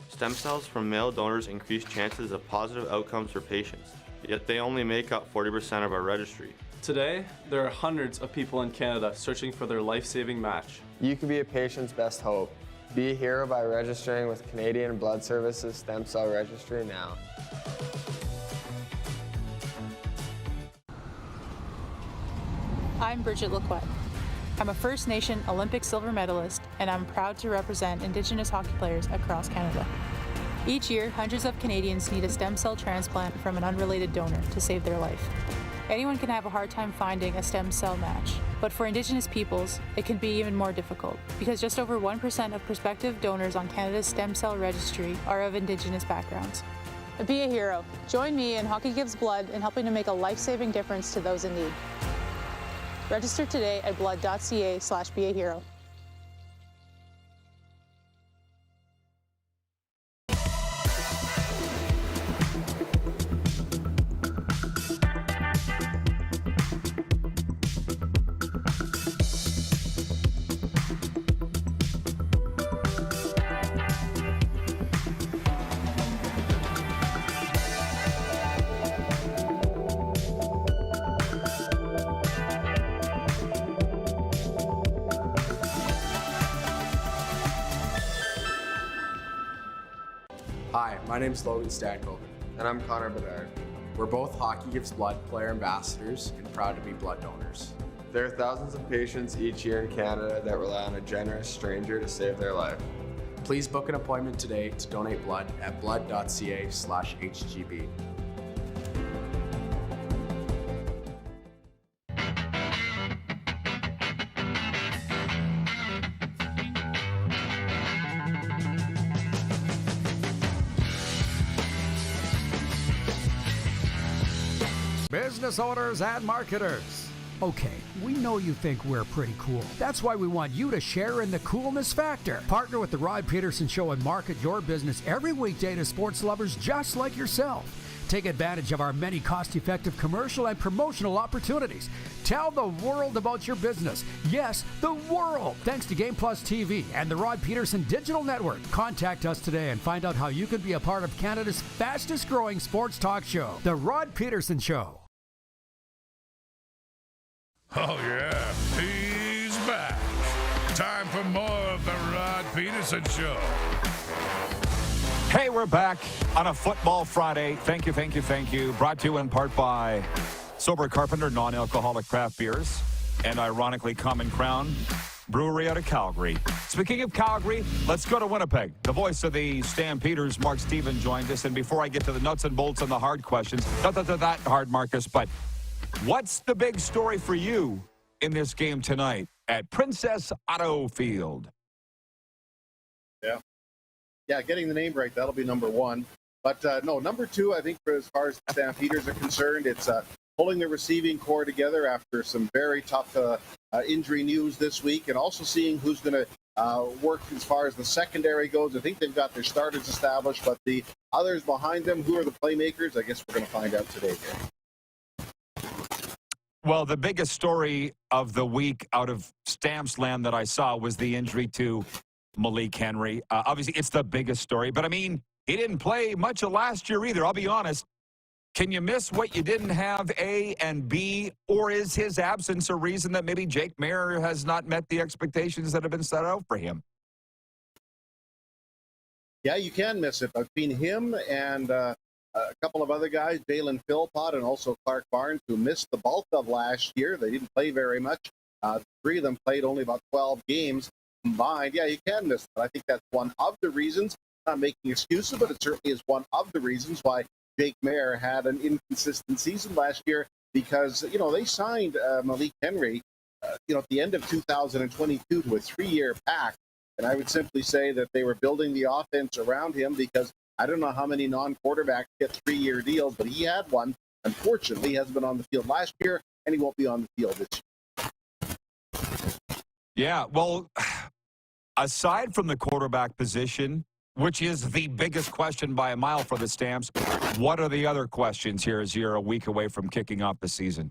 Stem cells from male donors increase chances of positive outcomes for patients, yet they only make up 40% of our registry. Today, there are hundreds of people in Canada searching for their life-saving match. You can be a patient's best hope. Be a hero by registering with Canadian Blood Services Stem Cell Registry now. I'm Bridget Lacquette. I'm a First Nation Olympic silver medalist, and I'm proud to represent Indigenous hockey players across Canada. Each year, hundreds of Canadians need a stem cell transplant from an unrelated donor to save their life. Anyone can have a hard time finding a stem cell match, but for Indigenous peoples, it can be even more difficult because just over 1% of prospective donors on Canada's stem cell registry are of Indigenous backgrounds. Be a hero. Join me in Hockey Gives Blood in helping to make a life-saving difference to those in need. Register today at blood.ca/beahero. Hi, my name is Logan Stankoven. And I'm Connor Bedard. We're both Hockey Gives Blood player ambassadors and proud to be blood donors. There are thousands of patients each year in Canada that rely on a generous stranger to save their life. Please book an appointment today to donate blood at blood.ca/HGB. Business owners and marketers. Okay, we know you think we're pretty cool. That's why we want you to share in the coolness factor. Partner with the Rod Pedersen Show and market your business every weekday to sports lovers just like yourself. Take advantage of our many cost-effective commercial and promotional opportunities. Tell the world about your business. Yes, the world. Thanks to Game Plus TV and the Rod Pedersen Digital Network. Contact us today and find out how you can be a part of Canada's fastest-growing sports talk show, The Rod Pedersen Show. Oh, yeah, he's back. Time for more of the Rod Pedersen Show. Hey, we're back on a Football Friday. Thank you. Brought to you in part by Sober Carpenter, non-alcoholic craft beers, and ironically, Common Crown. Brewery out of Calgary. Speaking of Calgary, let's go to Winnipeg. The voice of the Stampeders, Mark Steven, joined us. And before I get to the nuts and bolts and the hard questions, not that they're that hard, Marcus, but what's the big story for you in this game tonight at Princess Auto Field? Yeah, getting the name right, that'll be number one. But no, number two, I think as far as the Stampeders are concerned, it's pulling the receiving core together after some very tough injury news this week, and also seeing who's going to work as far as the secondary goes. I think they've got their starters established, but the others behind them, who are the playmakers, I guess we're going to find out today. Well, the biggest story of the week out of Stamps land that I saw was the injury to Malik Henry. Obviously, it's the biggest story, but I mean, he didn't play much of last year either, I'll be honest. Can you miss what you didn't have, A, and B, or is his absence a reason that maybe Jake Maier has not met the expectations that have been set out for him? Yeah, you can miss it. Between him and a couple of other guys, Jalen Philpott and also Clark Barnes, who missed the bulk of last year. They didn't play very much. Three of them played only about 12 games combined. Yeah, you can miss it. I think that's one of the reasons. Not making excuses, but it certainly is one of the reasons why Jake Maier had an inconsistent season last year, because, you know, they signed Malik Henry, at the end of 2022 to a 3-year pact. And I would simply say that they were building the offense around him, because I don't know how many non-quarterbacks get 3-year deals, but he had one. Unfortunately, he hasn't been on the field last year, and he won't be on the field this year. Yeah, well, aside from the quarterback position, which is the biggest question by a mile for the Stamps, what are the other questions here as you're a week away from kicking off the season?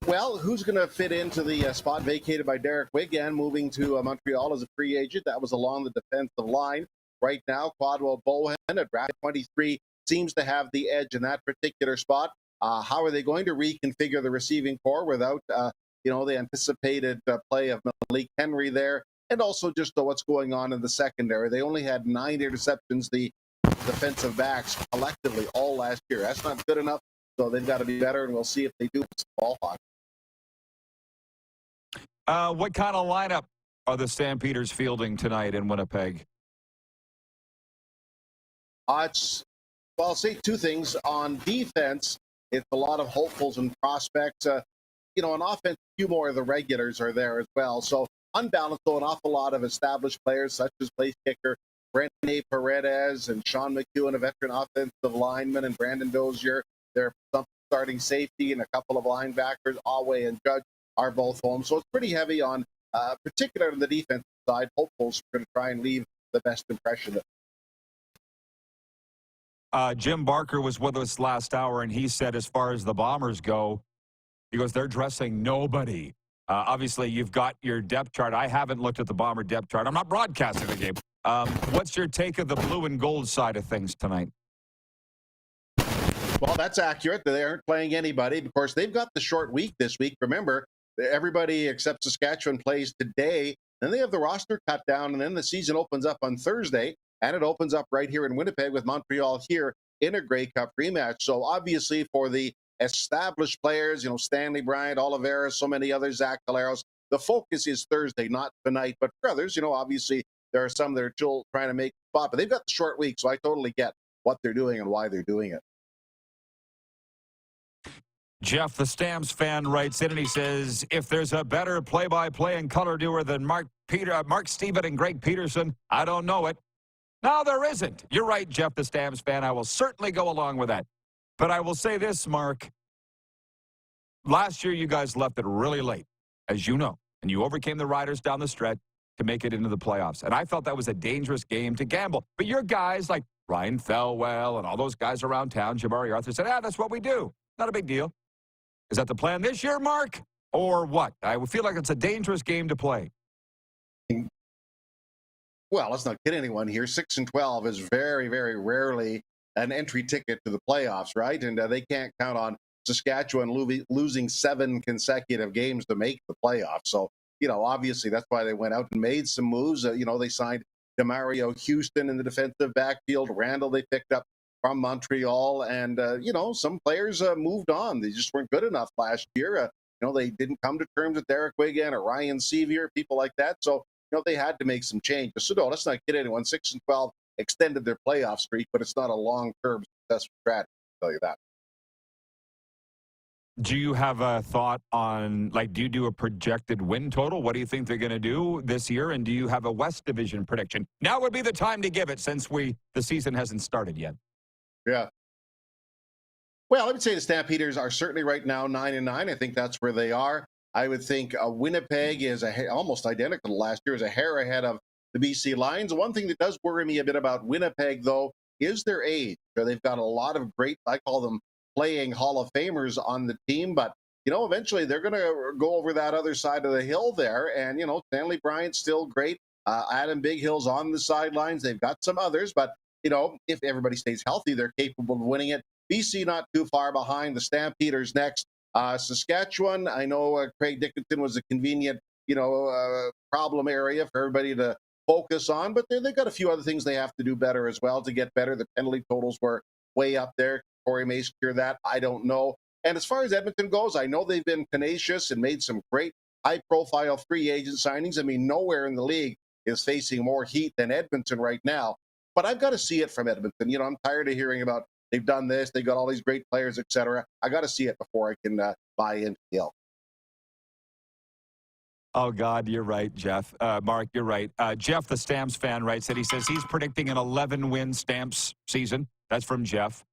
Well, who's going to fit into the spot vacated by Derek Wigan, moving to Montreal as a free agent? That was along the defensive line. Right now, Quadwell Bowen at draft 23 seems to have the edge in that particular spot. How are they going to reconfigure the receiving core without, the anticipated play of Malik Henry there? And also just what's going on in the secondary. They only had 9 interceptions, the defensive backs collectively all last year. That's not good enough, so they've got to be better, and we'll see if they do ball hockey. What kind of lineup are the Stampeders fielding tonight in Winnipeg? I'll say two things. On defense, it's a lot of hopefuls and prospects. On offense, a few more of the regulars are there as well. So unbalanced, though, an awful lot of established players, such as place kicker Rene Paredes and Sean McEwen, a veteran offensive lineman, and Brandon Dozier. They're starting safety, and a couple of linebackers, Awe and Judge, are both home. So it's pretty heavy on, particularly on the defensive side. Hopefuls are going to try and leave the best impression. Jim Barker was with us last hour, and he said, as far as the Bombers go, he goes, they're dressing nobody. Obviously, you've got your depth chart. I haven't looked at the Bomber depth chart. I'm not broadcasting the game. What's your take of the blue and gold side of things tonight? Well, that's accurate. They aren't playing anybody. Of course, they've got the short week this week. Remember, everybody except Saskatchewan plays today. Then they have the roster cut down, and then the season opens up on Thursday, and it opens up right here in Winnipeg with Montreal here in a Grey Cup rematch. So obviously for the established players, Stanley Bryant, Oliveira, so many others, Zach Caleros, the focus is Thursday, not tonight. But for others, obviously there are some that are still trying to make the spot, but they've got the short week, so I totally get what they're doing and why they're doing it. Jeff, the Stamps fan, writes in and he says, if there's a better play-by-play and color doer than Mark Steven and Greg Peterson, I don't know it. No, there isn't. You're right, Jeff, the Stamps fan. I will certainly go along with that. But I will say this, Mark. Last year, you guys left it really late, as you know, and you overcame the Riders down the stretch to make it into the playoffs. And I felt that was a dangerous game to gamble. But your guys like Ryan Thelwell and all those guys around town, Jabari Arthur, said, that's what we do. Not a big deal. Is that the plan this year, Mark? Or what? I feel like it's a dangerous game to play. Well, let's not kid anyone here. 6-12 is very, very rarely an entry ticket to the playoffs, right? And they can't count on Saskatchewan losing 7 consecutive games to make the playoffs. So, obviously that's why they went out and made some moves. They signed DeMario Houston in the defensive backfield. Randall they picked up from Montreal. And, some players moved on. They just weren't good enough last year. they didn't come to terms with Derek Wigan or Ryan Sevier, people like that. So, they had to make some changes. So, no, let's not kid anyone. 6-12 extended their playoff streak, but it's not a long-term successful strategy, I'll tell you that. Do you have a thought on, do you do a projected win total? What do you think they're going to do this year? And do you have a West Division prediction? Now would be the time to give it since the season hasn't started yet. Yeah. Well, I would say the Stampeders are certainly right now 9-9. I think that's where they are. I would think Winnipeg is almost identical to last year, is a hair ahead of the BC Lions. One thing that does worry me a bit about Winnipeg, though, is their age. They've got a lot of great, I call them playing Hall of Famers on the team, but eventually they're going to go over that other side of the hill there. And Stanley Bryant's still great. Adam Bighill's on the sidelines. They've got some others, but if everybody stays healthy, they're capable of winning it. BC not too far behind. The Stampeders next. Saskatchewan, I know Craig Dickinson was a convenient problem area for everybody to focus on, but they've got a few other things they have to do better as well to get better. The penalty totals were way up there. Corey may secure that. I don't know. And as far as Edmonton goes, I know they've been tenacious and made some great high-profile free agent signings. I mean, nowhere in the league is facing more heat than Edmonton right now. But I've got to see it from Edmonton. I'm tired of hearing about they've done this, they got all these great players, etc. I got to see it before I can buy into the Elk. Oh, God, you're right, Jeff. Mark, you're right. Jeff, the Stamps fan, writes that he says he's predicting an 11-win Stamps season. That's from Jeff.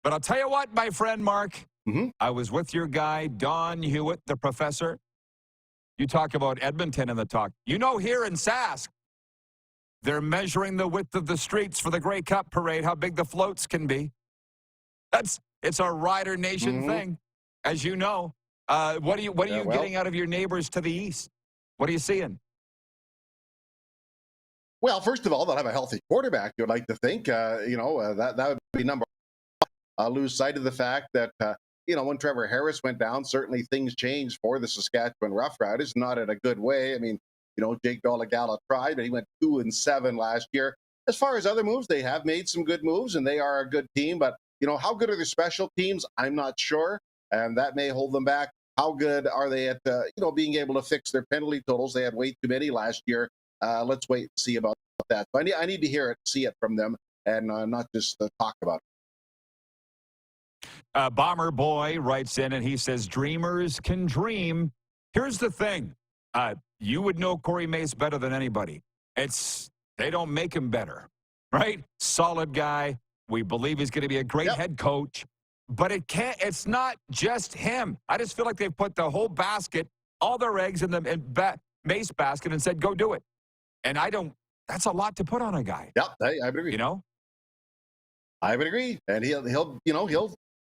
But I'll tell you what, my friend Mark, I was with your guy, Don Hewitt, the professor. You talk about Edmonton in the talk. Here in Sask, they're measuring the width of the streets for the Grey Cup parade, how big the floats can be. It's a Rider Nation thing, as you know. What are you getting out of your neighbors to the east? What are you seeing? Well, first of all, they'll have a healthy quarterback, you'd like to think. That would be number one. Lose sight of the fact that, when Trevor Harris went down, certainly things changed for the Saskatchewan Roughriders, not in a good way. I mean, Jake Dolegala tried, but he went 2-7 last year. As far as other moves, they have made some good moves, and they are a good team. But, how good are their special teams? I'm not sure, and that may hold them back. How good are they at, being able to fix their penalty totals? They had way too many last year. Let's wait and see about that. So I need to hear it, see it from them, and not just talk about it. Bomber Boy writes in, and he says, dreamers can dream. Here's the thing. You would know Corey Mace better than anybody. They don't make him better, right? Solid guy. We believe he's going to be a great head coach. But it's not just him. I just feel like they've put the whole basket, all their eggs in the Mace basket and said, go do it. And that's a lot to put on a guy. Yeah, I would agree. I would agree. And he'll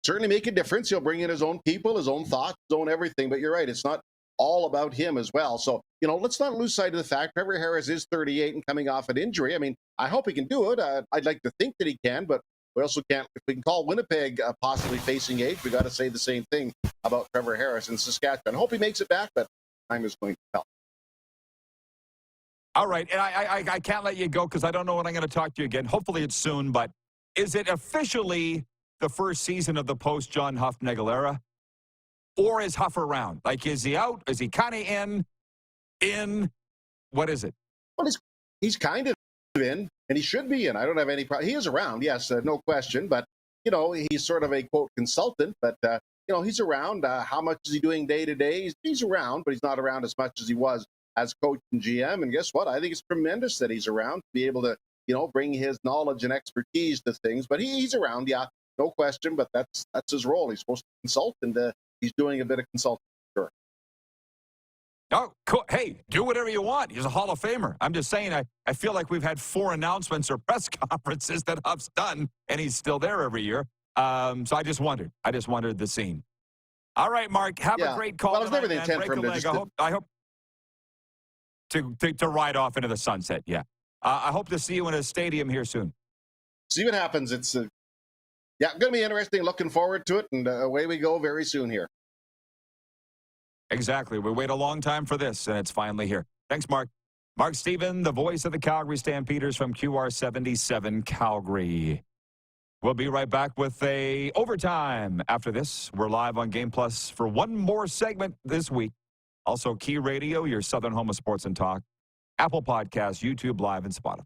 certainly make a difference. He'll bring in his own people, his own thoughts, his own everything. But you're right. It's not all about him as well. So, let's not lose sight of the fact Trevor Harris is 38 and coming off an injury. I mean, I hope he can do it. I'd like to think that he can, but we also can't. If we can call Winnipeg possibly facing age, we got to say the same thing about Trevor Harris in Saskatchewan. I hope he makes it back, but time is going to tell. All right, and I can't let you go because I don't know when I'm going to talk to you again. Hopefully it's soon, but is it officially the first season of the post-John Huff-Nagel era? Or is Huff around? Is he out? Is he kind of in? What is it? Well, he's kind of in, and he should be in. I don't have any problem. He is around, yes, no question. But, he's sort of a, quote, consultant. But, he's around. How much is he doing day to day? He's around, but he's not around as much as he was as coach and GM. And guess what? I think it's tremendous that he's around to be able to, bring his knowledge and expertise to things. But he's around, yeah, no question. But that's his role. He's supposed to consult, and he's doing a bit of consulting. Sure. Oh, cool. Hey, do whatever you want. He's a Hall of Famer. I'm just saying, I feel like we've had 4 announcements or press conferences that Huff's done, and he's still there every year. So I just wondered the scene. All right, Mark, have a great call. Well, it's never the intent for him to I hope to ride off into the sunset, yeah. I hope to see you in a stadium here soon. See what happens. It's going to be interesting. Looking forward to it, and away we go very soon here. Exactly. We wait a long time for this, and it's finally here. Thanks, Mark. Mark Stephen, the voice of the Calgary Stampeders from QR77 Calgary. We'll be right back with a overtime after this. We're live on Game Plus for one more segment this week. Also, Key Radio, your southern home of sports and talk. Apple Podcasts, YouTube Live, and Spotify.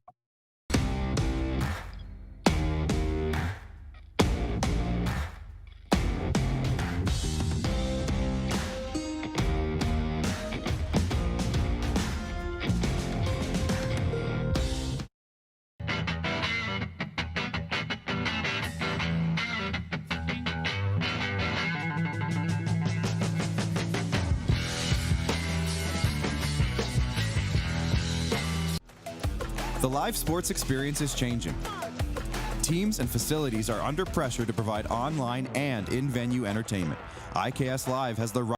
The live sports experience is changing. Teams and facilities are under pressure to provide online and in-venue entertainment. IKS Live has the right.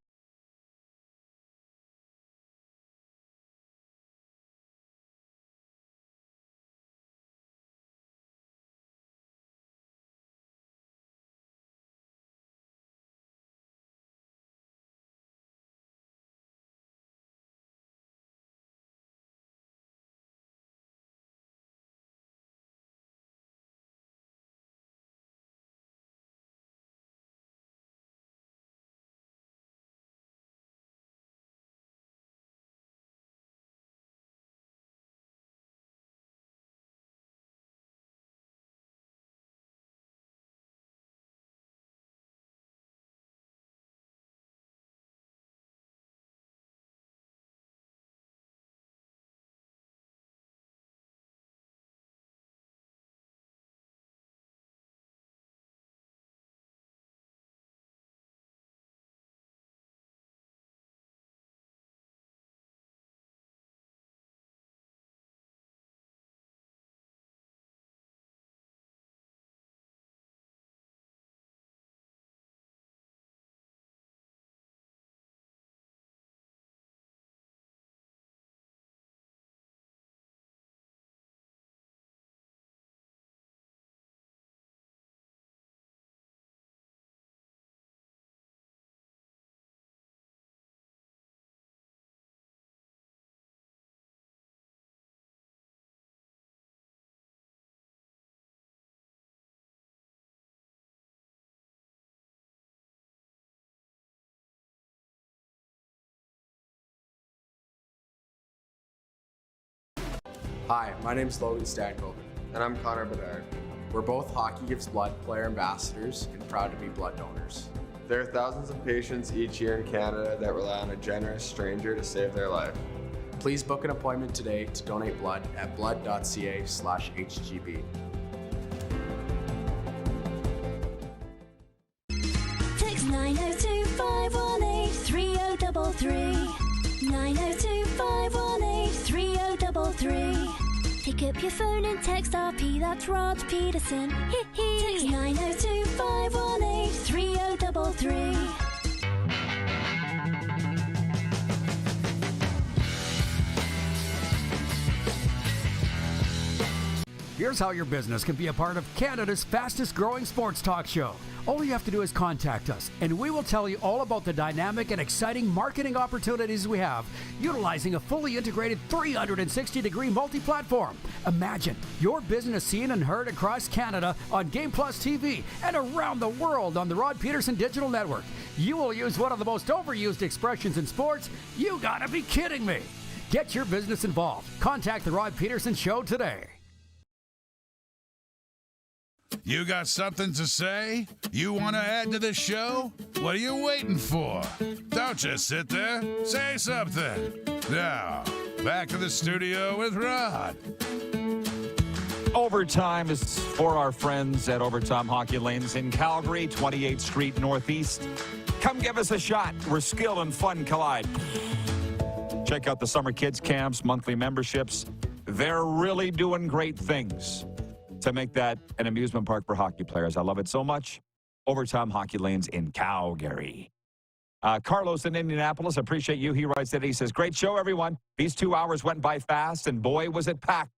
Hi, my name's Logan Stankoven. And I'm Connor Bedard. We're both Hockey Gives Blood player ambassadors and proud to be blood donors. There are thousands of patients each year in Canada that rely on a generous stranger to save their life. Please book an appointment today to donate blood at blood.ca/HGB. Text 902-518-3033. 902-518-3033. Pick up your phone and text RP, that's Rod Pedersen. Text 902-518-3033. Here's how your business can be a part of Canada's fastest growing sports talk show. All you have to do is contact us, and we will tell you all about the dynamic and exciting marketing opportunities we have, utilizing a fully integrated 360-degree multi-platform. Imagine your business seen and heard across Canada on Game Plus TV and around the world on the Rod Pedersen Digital Network. You will use one of the most overused expressions in sports. You gotta be kidding me. Get your business involved. Contact the Rod Pedersen Show today. You got something to say? You want to add to the show? What are you waiting for? Don't just sit there. Say something. Now, back to the studio with Rod. Overtime is for our friends at Overtime Hockey Lanes in Calgary, 28th Street Northeast. Come give us a shot where skill and fun collide. Check out the summer kids camps, monthly memberships. They're really doing great things to make that an amusement park for hockey players. I love it so much. Overtime Hockey Lanes in Calgary. Carlos in Indianapolis, appreciate you. He writes that he says, great show, everyone. These 2 hours went by fast, and boy, was it packed.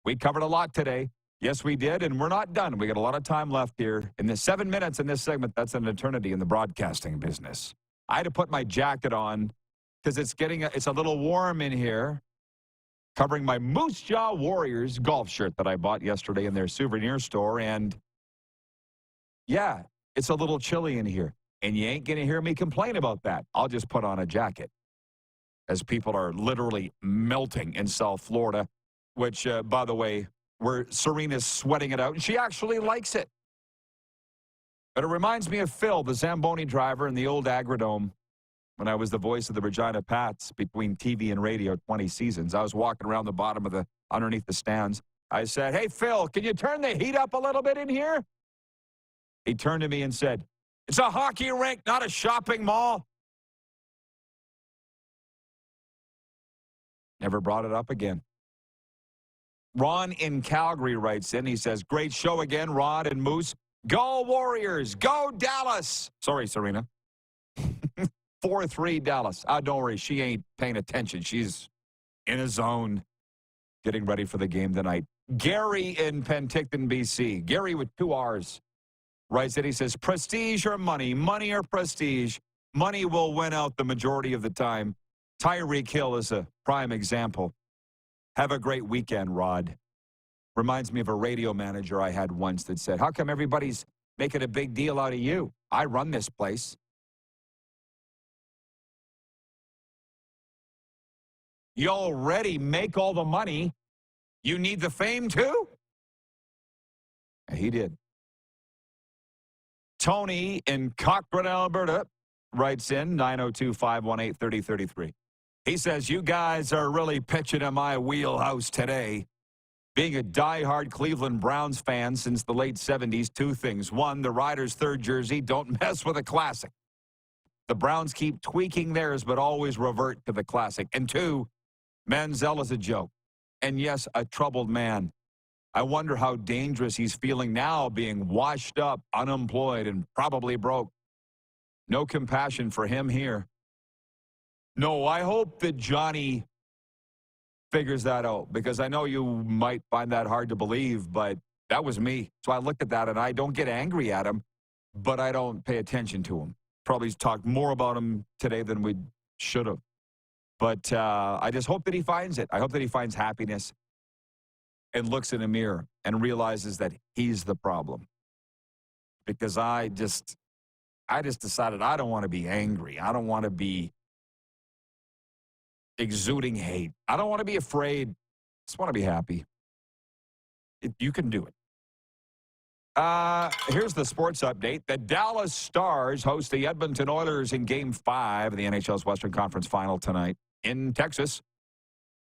We covered a lot today. Yes, we did, and we're not done. We got a lot of time left here. In the 7 minutes in this segment, that's an eternity in the broadcasting business. I had to put my jacket on because it's a little warm in here. Covering my Moose Jaw Warriors golf shirt that I bought yesterday in their souvenir store. And Yeah, it's a little chilly in here. And you ain't going to hear me complain about that. I'll just put on a jacket. As people are literally melting in South Florida, which, by the way, where Serena's sweating it out, and she actually likes it. But it reminds me of Phil, the Zamboni driver in the old Agrodome, when I was the voice of the Regina Pats between TV and radio 20 seasons. I was walking around the bottom of underneath the stands. I said, "Hey, Phil, can you turn the heat up a little bit in here?" He turned to me and said, "It's a hockey rink, not a shopping mall." Never brought it up again. Ron in Calgary writes in. He says, "Great show again, Rod and Moose. Go Warriors. Go Dallas." Sorry, Serena. 4-3 Dallas. Don't worry. She ain't paying attention. She's in a zone getting ready for the game tonight. Gary in Penticton, BC. Gary with 2 R's. Writes in. He says, "Prestige or money? Money or prestige? Money will win out the majority of the time. Tyreek Hill is a prime example. Have a great weekend, Rod." Reminds me of a radio manager I had once that said, "How come everybody's making a big deal out of you? I run this place." You already make all the money. You need the fame too? He did. Tony in Cochrane, Alberta, writes in 902-518-3033. He says, "You guys are really pitching in my wheelhouse today. Being a diehard Cleveland Browns fan since the late 70s, 2 things. 1, the Riders' 3rd jersey, don't mess with a classic. The Browns keep tweaking theirs, but always revert to the classic. And 2, Manziel is a joke. And yes, a troubled man. I wonder how dangerous he's feeling now, being washed up, unemployed, and probably broke. No compassion for him here." No, I hope that Johnny figures that out, because I know you might find that hard to believe, but that was me. So I looked at that, and I don't get angry at him, but I don't pay attention to him. Probably talked more about him today than we should have. But I just hope that he finds it. I hope that he finds happiness and looks in a mirror and realizes that he's the problem. Because I just decided I don't want to be angry. I don't want to be exuding hate. I don't want to be afraid. I just want to be happy. You can do it. Here's the sports update. The Dallas Stars host the Edmonton Oilers in Game 5 of the NHL's Western Conference Final tonight in Texas.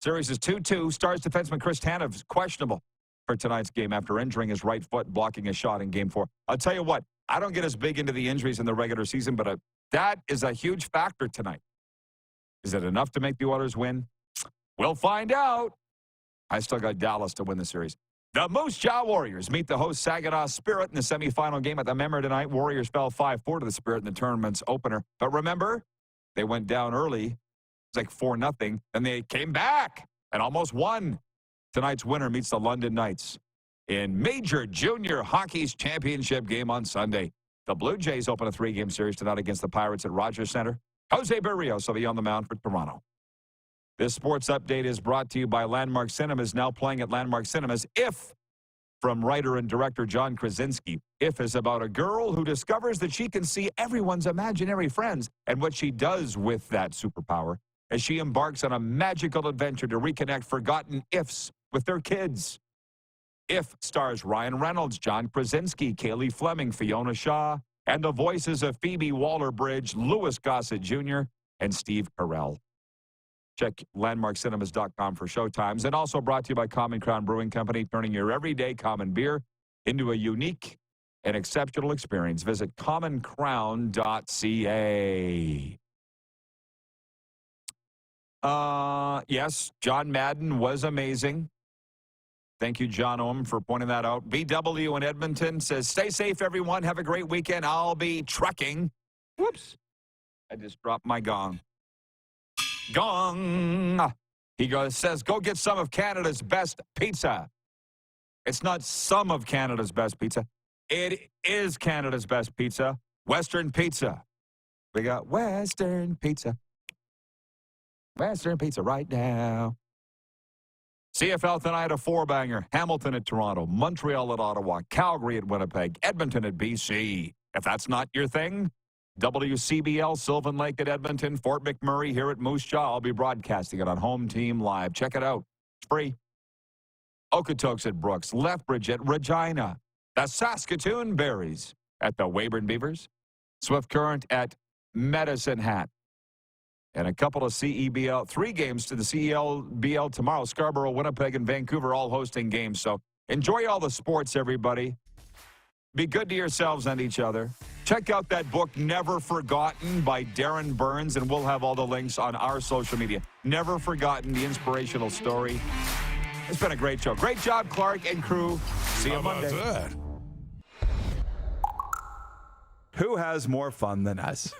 Series is 2-2. Stars defenseman Chris Tanev is questionable for tonight's game after injuring his right foot blocking a shot in Game 4. I'll tell you what, I don't get as big into the injuries in the regular season, but that is a huge factor tonight. Is it enough to make the Oilers win? We'll find out. I still got Dallas to win the series. The Moose Jaw Warriors meet the host Saginaw Spirit in the semifinal game at the Member tonight. Warriors fell 5-4 to the Spirit in the tournament's opener. But remember, they went down early. It's like 4-0. Then they came back and almost won. Tonight's winner meets the London Knights in Major Junior Hockey's championship game on Sunday. The Blue Jays open a 3-game series tonight against the Pirates at Rogers Centre. Jose Berrios will be on the mound for Toronto. This sports update is brought to you by Landmark Cinemas, now playing at Landmark Cinemas. If, from writer and director John Krasinski, If is about a girl who discovers that she can see everyone's imaginary friends and what she does with that superpower as she embarks on a magical adventure to reconnect forgotten ifs with their kids. If stars Ryan Reynolds, John Krasinski, Kaylee Fleming, Fiona Shaw, and the voices of Phoebe Waller-Bridge, Louis Gossett Jr., and Steve Carell. Check landmarkcinemas.com for showtimes. And also brought to you by Common Crown Brewing Company, turning your everyday common beer into a unique and exceptional experience. Visit commoncrown.ca. Yes, John Madden was amazing. Thank you, John Ohm, for pointing that out. BW in Edmonton says, "Stay safe, everyone. Have a great weekend. I'll be trucking." Whoops. I just dropped my gong. Gong. He says, "Go get some of Canada's best pizza." It's not some of Canada's best pizza. It is Canada's best pizza. Western Pizza. We got Western Pizza. Western Pizza right now. CFL tonight, a four-banger. Hamilton at Toronto, Montreal at Ottawa, Calgary at Winnipeg, Edmonton at BC. If that's not your thing, WCBL, Sylvan Lake at Edmonton, Fort McMurray here at Moose Jaw. I'll be broadcasting it on Home Team Live. Check it out. It's free. Okotoks at Brooks, Lethbridge at Regina, the Saskatoon Berries at the Weyburn Beavers, Swift Current at Medicine Hat. And a couple of CEBL, 3 games to the CELBL tomorrow. Scarborough, Winnipeg, and Vancouver all hosting games. So enjoy all the sports, everybody. Be good to yourselves and each other. Check out that book, Never Forgotten, by Darin Burns, and we'll have all the links on our social media. Never Forgotten, the inspirational story. It's been a great show. Great job, Clark and crew. See you Monday. That? Who has more fun than us?